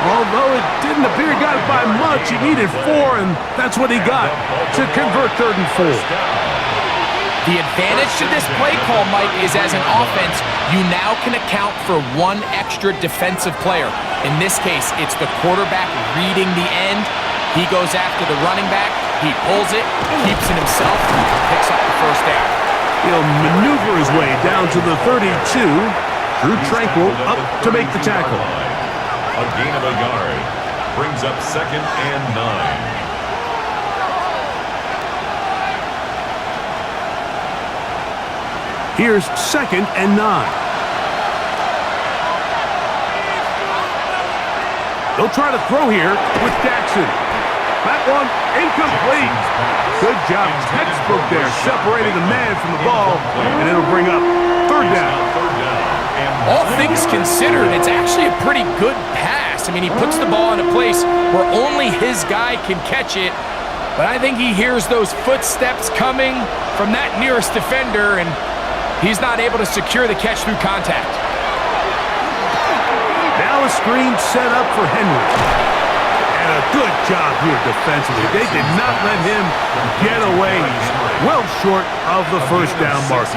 Although it didn't appear he got it by much, he needed 4, and that's what he got to convert 3rd and 4. The advantage to this play call, Mike, is as an offense, you now can account for 1 extra defensive player. In this case, it's the quarterback reading the end. He goes after the running back, he pulls it, keeps it himself, picks up the first down. He'll maneuver his way down to the 32. Drew Tranquil up to make the tackle. A gain of a yard brings up 2nd and 9. Here's 2nd and 9. They'll try to throw here with Jackson. That one incomplete. Good job, textbook there, separating the man from the ball, and it'll bring up 3rd down. All things considered, it's actually a pretty good pass. I mean, he puts the ball in a place where only his guy can catch it, but I think he hears those footsteps coming from that nearest defender, and he's not able to secure the catch through contact. Now a screen set up for Henry. And a good job here defensively. They did not let him get away. He's well short of the first down mark.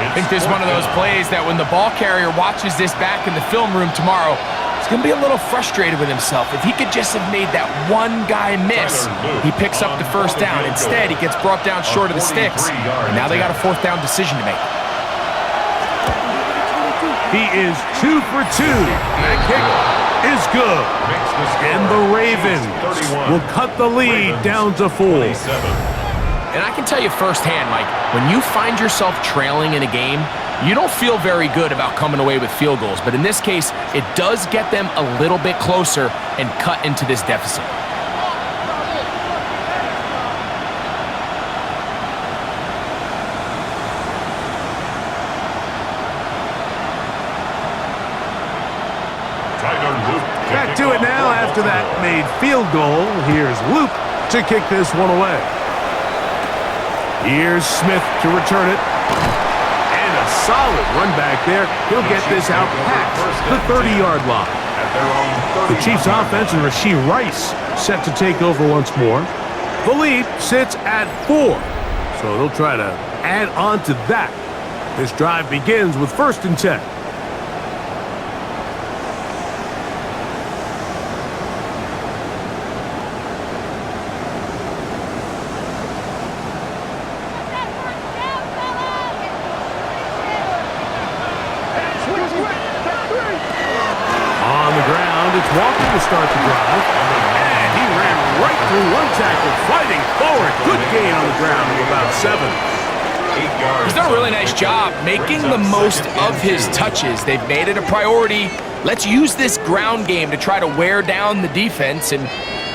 I think this is one of those plays that when the ball carrier watches this back in the film room tomorrow, he's going to be a little frustrated with himself. If he could just have made that one guy miss, he picks up the first down. Instead, he gets brought down short of the sticks, and now they got a 4th down decision to make. He is 2 for 2. That kick is good. And the Ravens will cut the lead down to 4. And I can tell you firsthand, Mike, when you find yourself trailing in a game, you don't feel very good about coming away with field goals. But in this case, it does get them a little bit closer and cut into this deficit. Back to it now after that made field goal. Here's Luke to kick this one away. Here's Smith to return it. And a solid run back there. He'll get this out past the 30-yard line. The Chiefs offense and Rashee Rice set to take over once more. The lead sits at 4, so they'll try to add on to that. This drive begins with 1st and 10. On the ground, it's Walker to start the drive. And he ran right through one tackle, fighting forward. Good gain on the ground of about 7. He's done a really nice job making the most of his touches. They've made it a priority. Let's use this ground game to try to wear down the defense, and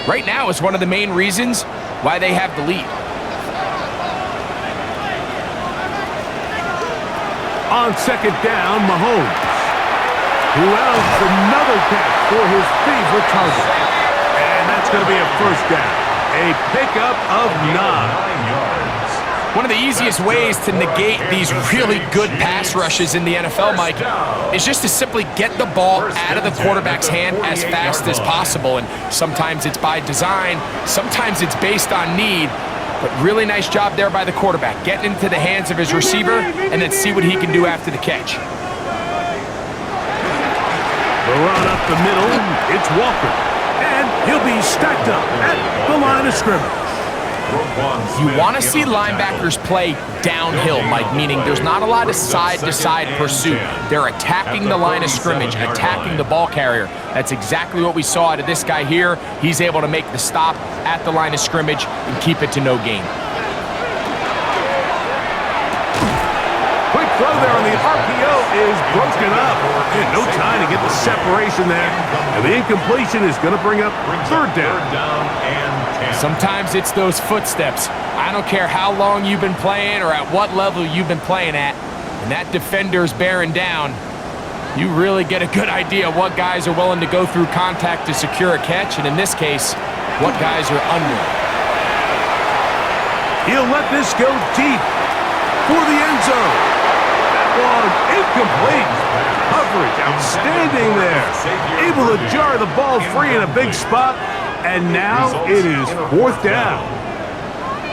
right now is one of the main reasons why they have the lead. On 2nd down, Mahomes, who else another catch for his favorite target. And that's going to be a 1st down. A pickup of 9. One of the easiest ways to negate these really good pass rushes in the NFL, Mike, is just to simply get the ball out of the quarterback's hand as fast as possible. And sometimes it's by design, sometimes it's based on need. But really nice job there by the quarterback, getting into the hands of his receiver and then see what he can do after the catch. The run up the middle, it's Walker. And he'll be stacked up at the line of scrimmage. You want to see linebackers play downhill, Mike, meaning there's not a lot of side-to-side pursuit. They're attacking the line of scrimmage, attacking the ball carrier. That's exactly what we saw out of this guy here. He's able to make the stop at the line of scrimmage and keep it to no gain. Quick throw there on the RPO is broken up. And no time to get the separation there. And the incompletion is going to bring up 3rd down. Sometimes it's those footsteps. I don't care how long you've been playing or at what level you've been playing at. When that defender's bearing down, you really get a good idea what guys are willing to go through contact to secure a catch, and in this case, what guys are unwilling. He'll let this go deep for the end zone. That one incomplete. Coverage outstanding there. Able to jar the ball free in a big spot. And now it is 4th down.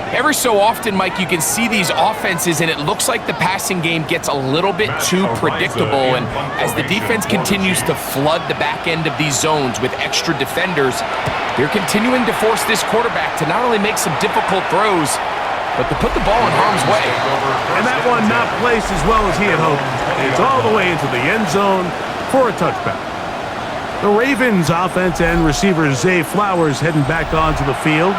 Every so often, Mike, you can see these offenses, and it looks like the passing game gets a little bit too predictable. And as the defense continues to flood the back end of these zones with extra defenders, they're continuing to force this quarterback to not only make some difficult throws, but to put the ball in harm's way. And that one not placed as well as he had hoped. It's all the way into the end zone for a touchback. The Ravens offense and receiver Zay Flowers heading back onto the field.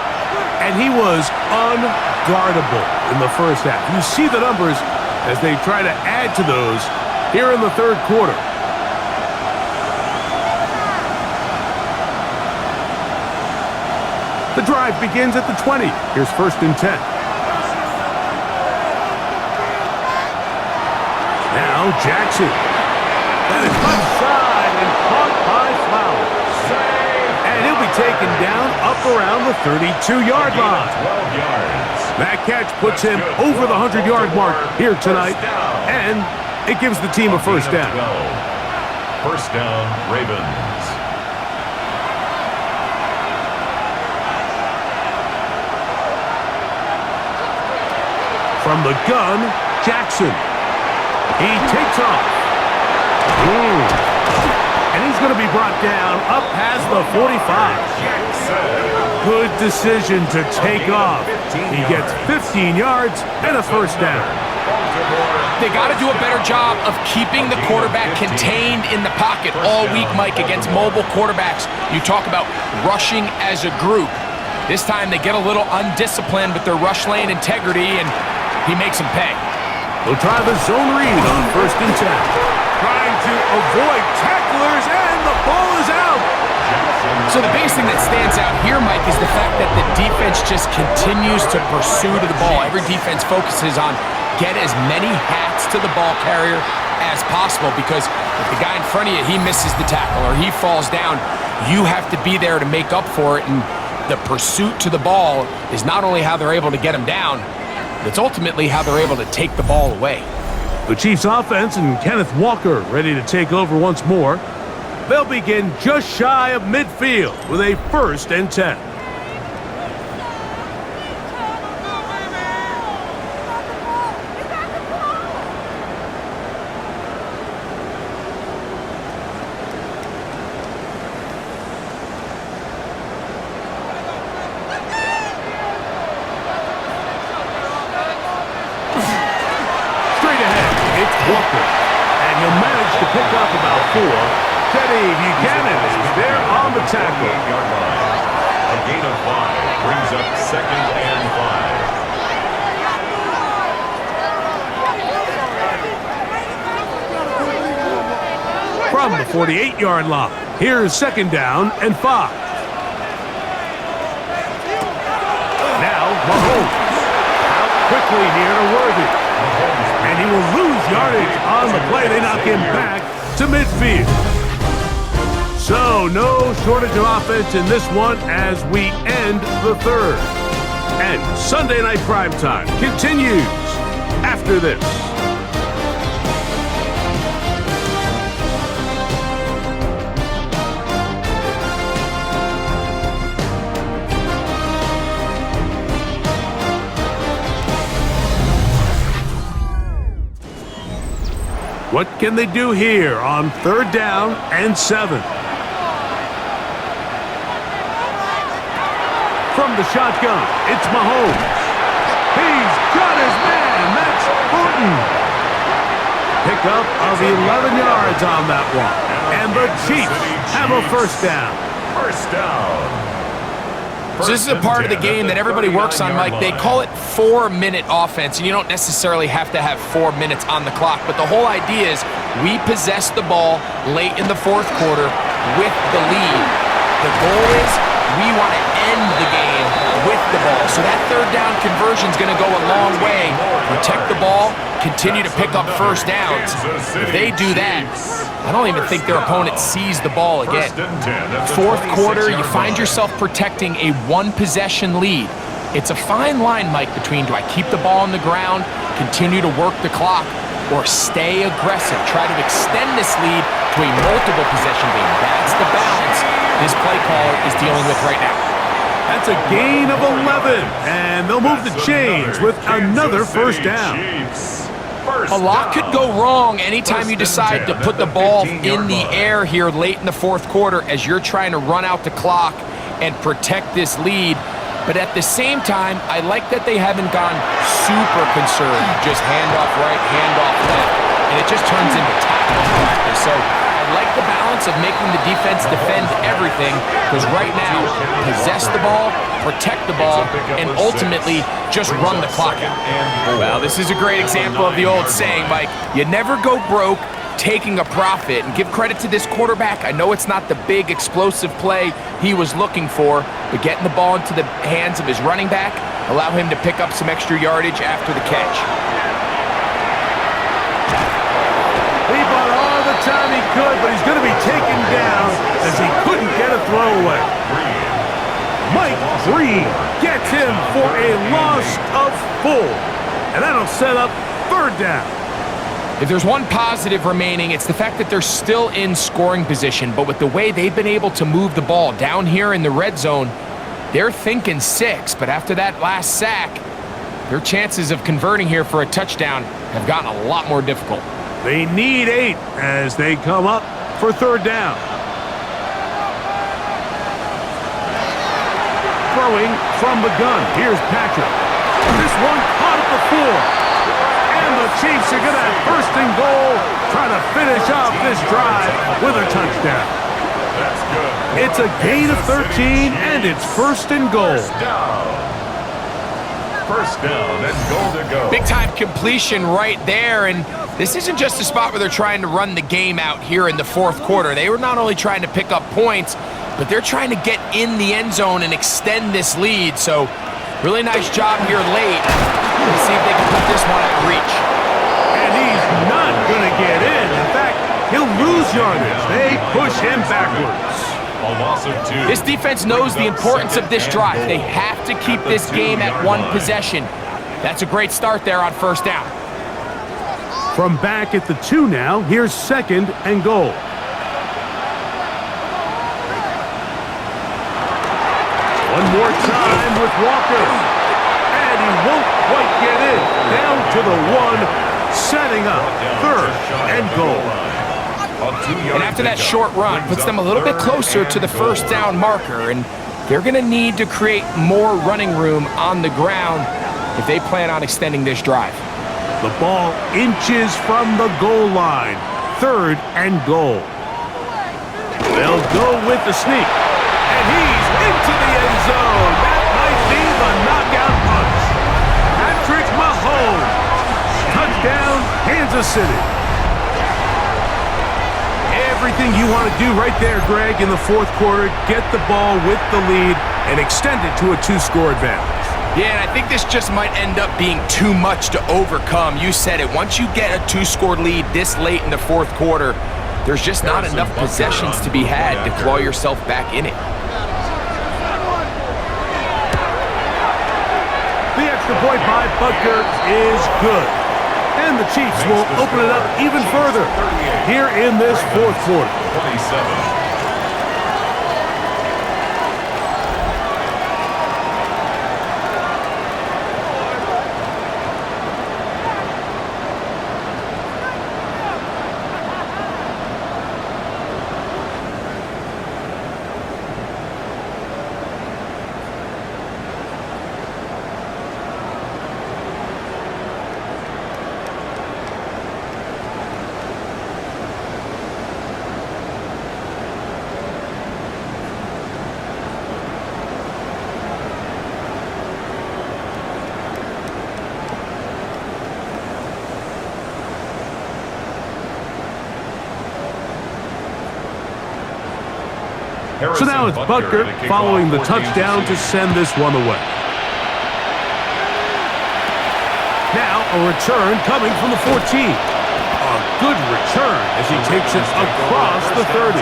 And he was unguardable in the 1st half. You see the numbers as they try to add to those here in the 3rd quarter. The drive begins at the 20. Here's 1st and 10. Now Jackson. That is left side and caught by Flowers. And he'll be taken down up around the 32-yard line. That catch puts him over the 100-yard mark here tonight. And it gives the team a 1st down. 1st down, Ravens. From the gun, Jackson. He takes off. And he's going to be brought down up past the 45. Good decision to take off. He gets 15 yards and a 1st down. They got to do a better job of keeping the quarterback contained in the pocket all week, Mike, against mobile quarterbacks. You talk about rushing as a group. This time they get a little undisciplined with their rush lane integrity, and he makes them pay. They'll try the zone read on 1st and 10. Trying to avoid tacklers, and the ball is out. So the biggest thing that stands out here, Mike, is the fact that the defense just continues to pursue to the ball. Every defense focuses on get as many hats to the ball carrier as possible, because if the guy in front of you, he misses the tackle or he falls down, you have to be there to make up for it. And the pursuit to the ball is not only how they're able to get him down, it's ultimately how they're able to take the ball away. The Chiefs offense and Kenneth Walker ready to take over once more. They'll begin just shy of midfield with a 1st and 10. Walker, and he'll manage to pick up about 4. Teddy Buchanan is there on the tackle. 8-yard line. A gain of 5 brings up 2nd and 5. From the 48-yard line, here's 2nd down and 5. Now Mahomes out quickly near to Worthy. And he will lose yardage on the play. They knock him back to midfield. So no shortage of offense in this one as we end the 3rd. And Sunday Night Primetime continues after this. What can they do here on 3rd down and 7? From the shotgun, it's Mahomes. He's got his man. That's Horton. Pickup of 11 yards on that one. And the Chiefs have a 1st down. 1st down. So this is a part of the game that everybody works on, Mike. They call it 4-minute offense, and you don't necessarily have to have 4 minutes on the clock. But the whole idea is we possess the ball late in the 4th quarter with the lead. The goal is we want to end the game with the ball. So that 3rd down conversion is going to go a long way. Protect the ball, continue to pick up 1st downs. If they do that, I don't even think their opponent sees the ball again. 4th quarter, you find yourself protecting a 1-possession lead. It's a fine line, Mike, between do I keep the ball on the ground, continue to work the clock, or stay aggressive, try to extend this lead to a multiple possession game. That's the balance this play caller is dealing with right now. That's a gain of 11, and they'll move the chains with another 1st down. A lot could go wrong anytime you decide to put the ball in the air here late in the 4th quarter as you're trying to run out the clock and protect this lead. But at the same time, I like that they haven't gone super conservative. Just handoff right, handoff left, and it just turns into tackle practice. So I like the balance of making the defense defend everything, because right now, possess the ball, protect the ball, and ultimately just run the clock out. Well, this is a great example of the old saying, Mike, you never go broke taking a profit. And give credit to this quarterback. I know it's not the big explosive play he was looking for, but getting the ball into the hands of his running back allow him to pick up some extra yardage after the catch. He bought all the time he could, but he's going to be taken down as he couldn't get a throwaway. Mike Green gets him for a loss of 4, and that'll set up 3rd down. If there's one positive remaining, it's the fact that they're still in scoring position, but with the way they've been able to move the ball down here in the red zone, they're thinking 6, but after that last sack, their chances of converting here for a touchdown have gotten a lot more difficult. They need 8 as they come up for 3rd down. Throwing from the gun, here's Patrick. This one caught at the 4. And the Chiefs are going to have 1st and goal, trying to finish off this drive with a touchdown. That's good. It's a gain of 13, and it's 1st and goal. 1st down and goal to go. Big-time completion right there, and this isn't just a spot where they're trying to run the game out here in the 4th quarter. They were not only trying to pick up points, but they're trying to get in the end zone and extend this lead. So really nice job here late. Let's see if they can put this one out of reach. And he's not going to get yardage. They push him backwards. A loss of 2. This defense knows the importance of this drive. They have to keep this game at 1 possession. That's a great start there on first down. From back at the 2 now, here's 2nd and goal. One more time with Walker. And he won't quite get in. Down to the 1, setting up 3rd and goal. And after that short run, puts them a little bit closer to the first down marker, and they're going to need to create more running room on the ground if they plan on extending this drive. The ball inches from the goal line. 3rd and goal. They'll go with the sneak. And he's into the end zone. That might be the knockout punch. Patrick Mahomes. Touchdown, Kansas City. Everything you want to do right there, Greg, in the 4th quarter. Get the ball with the lead and extend it to a 2-score advantage. Yeah, and I think this just might end up being too much to overcome. You said it. Once you get a 2-score lead this late in the 4th quarter, there's just not enough possessions to be had to claw yourself back in it. The extra point by Butker is good. And the Chiefs will open it up even further here in this 4th quarter. 27. So now it's Butker following the touchdown to send this one away. Now a return coming from the 14. A good return as he takes it across the 30.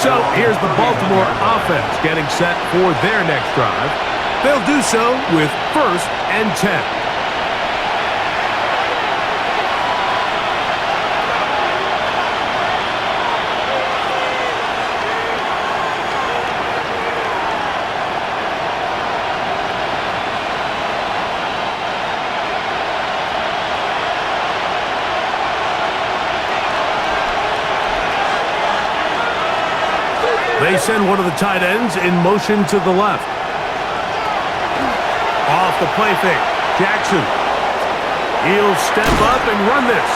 So here's the Baltimore offense getting set for their next drive. They'll do so with 1st and 10. They send one of the tight ends in motion to the left. Off the play fake, Jackson. He'll step up and run this.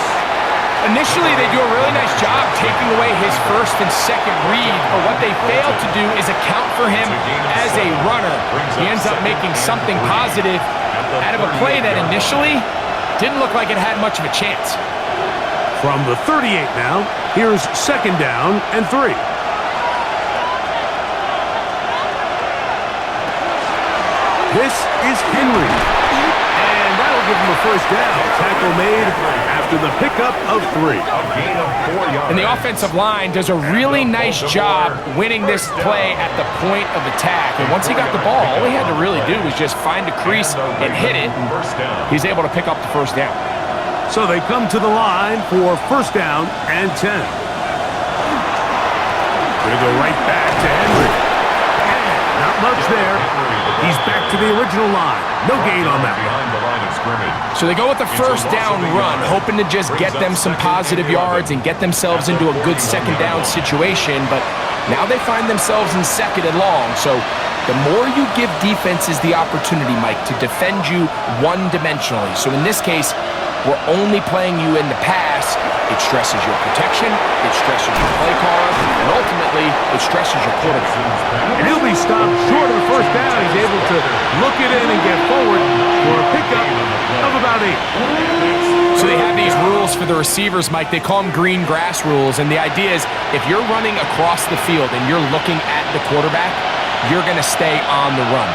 Initially, they do a really nice job taking away his 1st and 2nd read, but what they fail to do is account for him as a runner. He ends up making something positive out of a play that initially didn't look like it had much of a chance. From the 38 now, here's 2nd down and 3. This is Henry. And that'll give him a 1st down. Tackle made after the pickup of 3. And the offensive line does a really nice job winning this play at the point of attack. And once he got the ball, all he had to really do was just find a crease and hit it. He's able to pick up the 1st down. So they come to the line for 1st down and 10. Going to go right back to Henry. Not much there. He's back to the original line. No gain on that. Behind the line of scrimmage. So they go with the 1st down run, hoping to just get them some positive yards and get themselves into a good 2nd down situation. But now they find themselves in 2nd and long. So the more you give defenses the opportunity, Mike, to defend you one-dimensionally. So in this case, we're only playing you in the pass. It stresses your protection, it stresses your play call, and ultimately, it stresses your quarterback. And he'll be stopped short of the 1st down. He's able to look it in and get forward for a pickup of about 8. So they have these rules for the receivers, Mike. They call them green grass rules, and the idea is if you're running across the field and you're looking at the quarterback, you're going to stay on the run.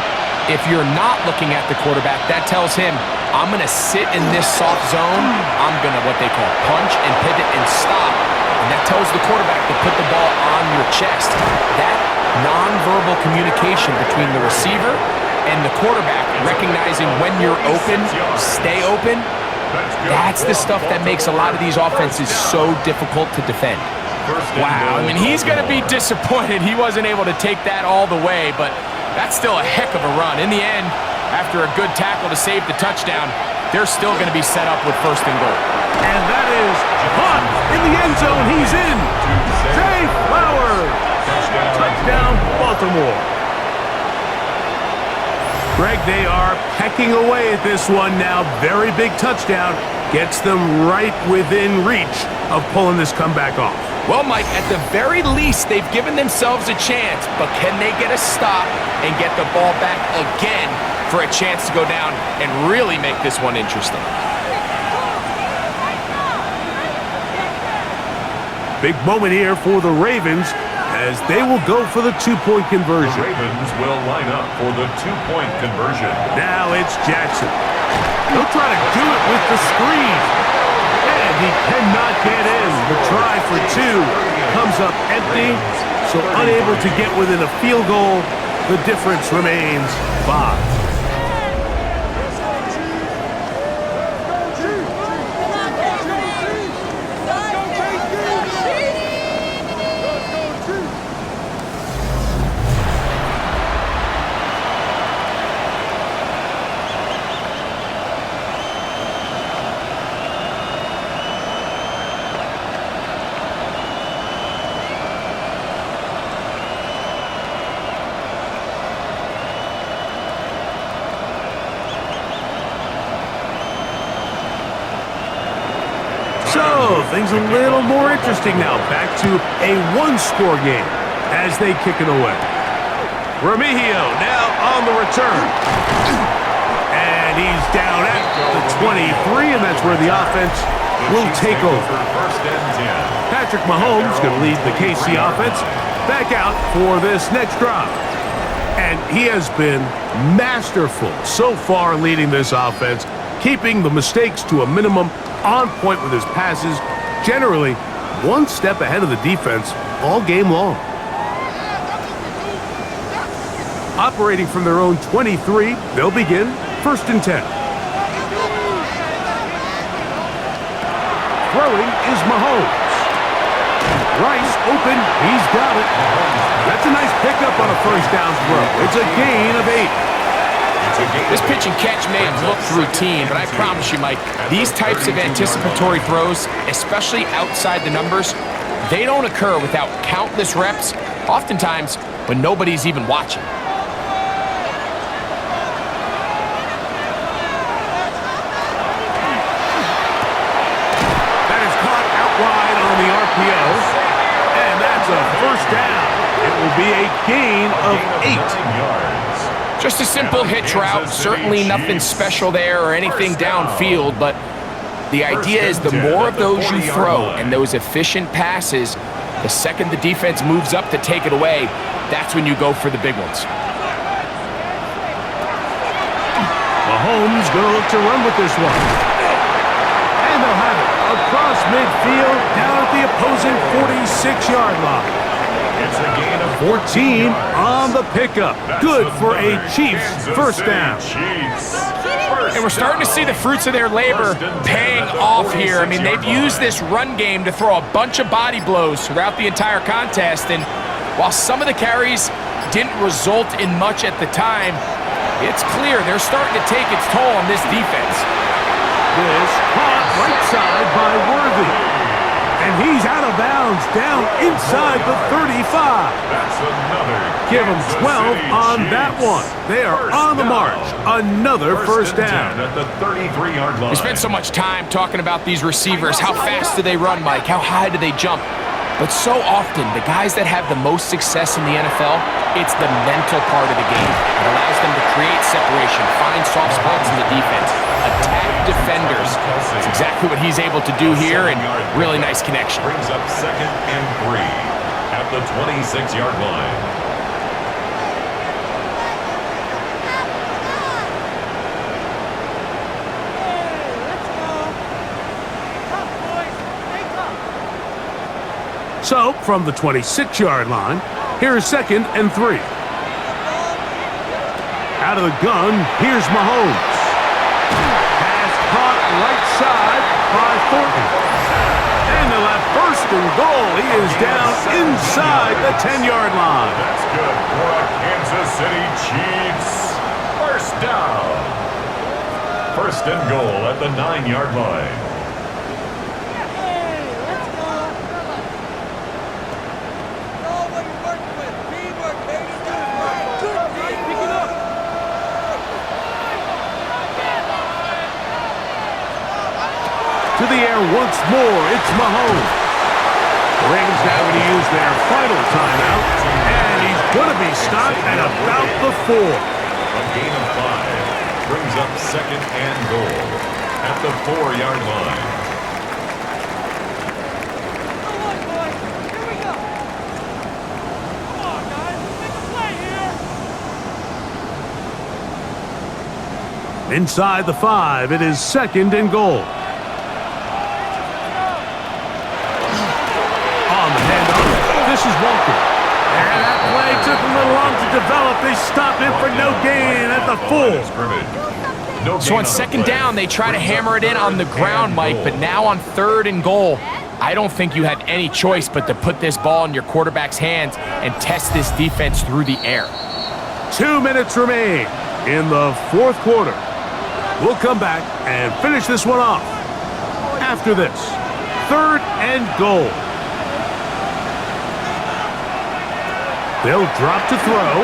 If you're not looking at the quarterback, that tells him, I'm going to sit in this soft zone. I'm going to what they call punch and pivot and stop. And that tells the quarterback to put the ball on your chest. That nonverbal communication between the receiver and the quarterback, recognizing when you're open, stay open, that's the stuff that makes a lot of these offenses so difficult to defend. Wow, I mean, he's going to be disappointed he wasn't able to take that all the way, but that's still a heck of a run. In the end, after a good tackle to save the touchdown, they're still going to be set up with 1st and goal. And that is caught in the end zone. He's in. Zay Flowers. Touchdown, Baltimore. Greg, they are pecking away at this one now. Very big touchdown. Gets them right within reach of pulling this comeback off. Well, Mike, at the very least, they've given themselves a chance, but can they get a stop and get the ball back again for a chance to go down and really make this one interesting? Big moment here for the Ravens as they will go for the 2-point conversion. The Ravens will line up for the 2-point conversion. Now it's Jackson. He'll try to do it with the screen. And he cannot get in. The try for 2 comes up empty, so unable to get within a field goal. The difference remains 5. So, things a little more interesting now. Back to a 1-score game as they kick it away. Remigio now on the return. And he's down at the 23, and that's where the offense will take over. Patrick Mahomes going to lead the KC offense back out for this next drive. And he has been masterful so far leading this offense, keeping the mistakes to a minimum, on point with his passes, generally one step ahead of the defense all game long. Operating from their own 23, they'll begin 1st and 10. Throwing is Mahomes. Rice open, he's got it. That's a nice pickup on a 1st down throw. It's a gain of 8. This pitch and catch may have looked routine, but I promise you, Mike, these types of anticipatory throws, especially outside the numbers, they don't occur without countless reps, oftentimes when nobody's even watching. That is caught out wide on the RPO, and that's a 1st down. It will be a gain of 8. Just a simple hitch route, certainly nothing special there or anything downfield, but the idea is the more of those you throw and those efficient passes, the second the defense moves up to take it away, that's when you go for the big ones. Mahomes going to look to run with this one. And they'll have it across midfield down at the opposing 46-yard line. It's a gain of 14 on the pickup. Good for a Chiefs 1st down. And we're starting to see the fruits of their labor paying off here. I mean, they've used this run game to throw a bunch of body blows throughout the entire contest. And while some of the carries didn't result in much at the time, it's clear they're starting to take its toll on this defense. This caught right side by Worthy. And he's out of bounds, down inside the 35. That's another. Give him 12 on that one. They are on the march. Another 1st down. At the 33-yard line. We spent so much time talking about these receivers. How fast do they run, Mike? How high do they jump? But so often, the guys that have the most success in the NFL, it's the mental part of the game. It allows them to create separation, find soft spots in the defense, attack defenders. That's exactly what he's able to do here, and really nice connection. Brings up 2nd and 3 at the 26-yard line. So, from the 26-yard line, here's 2nd and 3. Out of the gun, here's Mahomes. Pass caught right side by Thornton. And they'll have 1st and goal. He is down inside the 10-yard line. That's good for the Kansas City Chiefs. 1st down. 1st and goal at the 9-yard line. To the air once more, it's Mahomes. The Ravens now going to use their final timeout, and he's going to be stopped at about the 4. A gain of 5 brings up 2nd and goal at the 4-yard line. Inside the 5, it is 2nd and goal. This is Walker. And that play took a little long to develop. They stop him for no gain at the 4. So on 2nd down, they try to hammer it in on the ground, Mike, but now on 3rd and goal, I don't think you have any choice but to put this ball in your quarterback's hands and test this defense through the air. 2 minutes remain in the 4th quarter. We'll come back and finish this one off. After this, 3rd and goal. They'll drop to throw.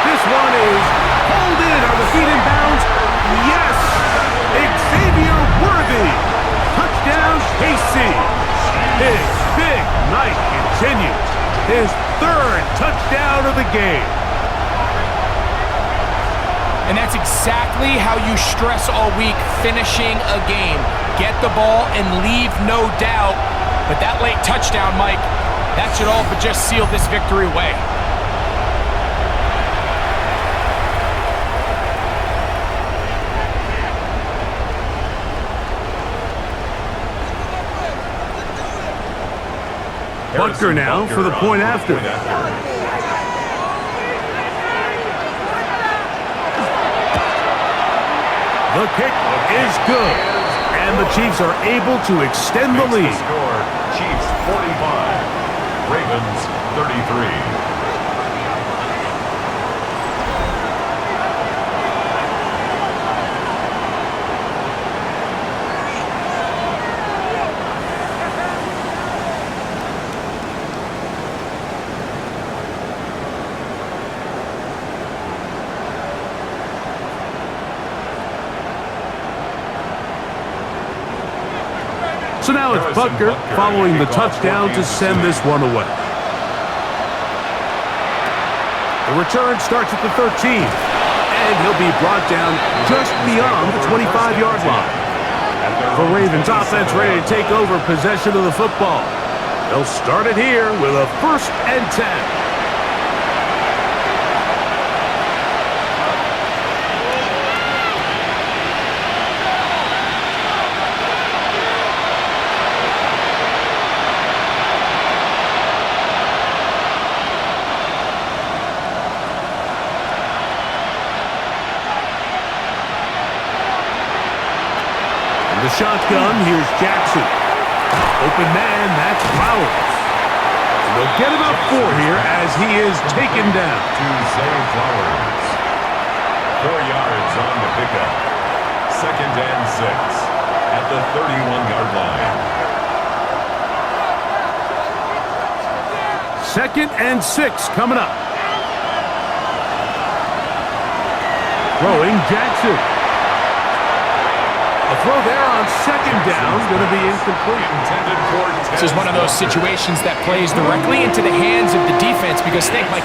This one is pulled in. Are the feet in bounds? Yes! Xavier Worthy. Touchdown, KC. His big night continues. His 3rd touchdown of the game. And that's exactly how you stress all week, finishing a game. Get the ball and leave no doubt. But that late touchdown, Mike, that should all but just seal this victory away. Butker now for the point after. The kick is good, and the Chiefs are able to extend the lead. Chiefs 45. Ravens 33. So now it's Butker following the touchdown to send this one away. The return starts at the 13, and he'll be brought down just beyond the 25-yard line. The Ravens offense ready to take over possession of the football. They'll start it here with a 1st and 10. The shotgun, here's Jackson. Open man, that's Flowers. And they'll get him up 4 here as he is taken down. To Zay Flowers. 4 yards on the pickup. 2nd and 6 at the 31-yard line. 2nd and 6 coming up. Throwing Jackson. A throw there on 2nd down is going to be incomplete. This is one of those situations that plays directly into the hands of the defense because think, like,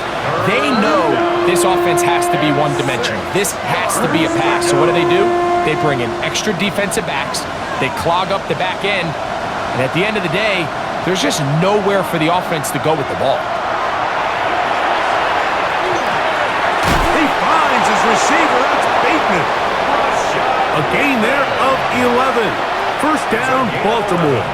they know this offense has to be one-dimensional. This has to be a pass. So what do? They bring in extra defensive backs. They clog up the back end. And at the end of the day, there's just nowhere for the offense to go with the ball. He finds his receiver. That's Bateman. A gain there of 11. 1st down, Baltimore.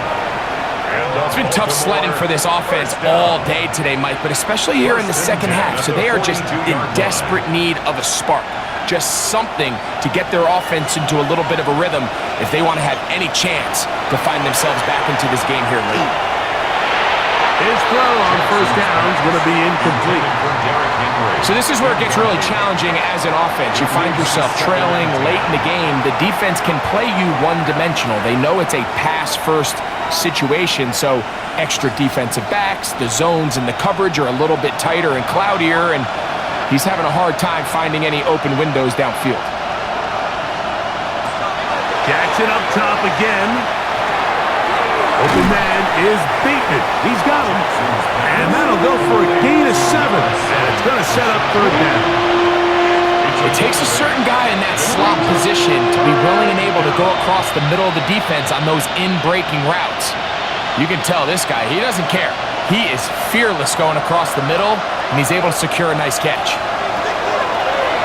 It's been tough sledding for this offense all day today, Mike, but especially here in the second half. So they are just in desperate need of a spark, just something to get their offense into a little bit of a rhythm if they want to have any chance to find themselves back into this game here late. His throw on first down is going to be incomplete. So this is where it gets really challenging as an offense. You find yourself trailing late in the game. The defense can play you one-dimensional. They know it's a pass-first situation, so extra defensive backs, the zones and the coverage are a little bit tighter and cloudier, and he's having a hard time finding any open windows downfield. Jackson up top again. Open man is beaten. He's got him. And that'll go for a gain of 7. And it's going to set up third down. It takes a certain guy in that slot position to be willing and able to go across the middle of the defense on those in-breaking routes. You can tell this guy, he doesn't care. He is fearless going across the middle, and he's able to secure a nice catch.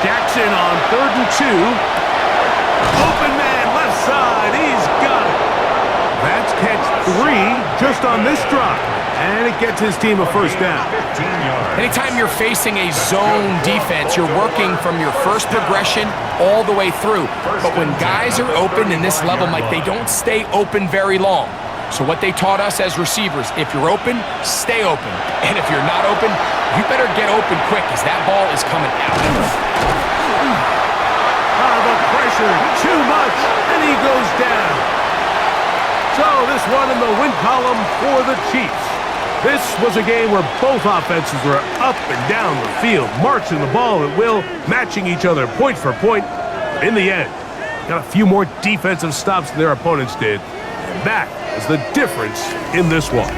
Jackson on 3rd and 2. Open man, left side. He's got it. That's catch 3 just on this drop. And it gets his team a first down. Anytime you're facing a zone defense, you're working from your first progression all the way through. But when guys are open in this level, Mike, they don't stay open very long. So what they taught us as receivers, if you're open, stay open. And if you're not open, you better get open quick as that ball is coming out. The pressure, too much, and he goes down. So this one in the win column for the Chiefs. This was a game where both offenses were up and down the field, marching the ball at will, matching each other point for point. In the end, got a few more defensive stops than their opponents did. And that is the difference in this one.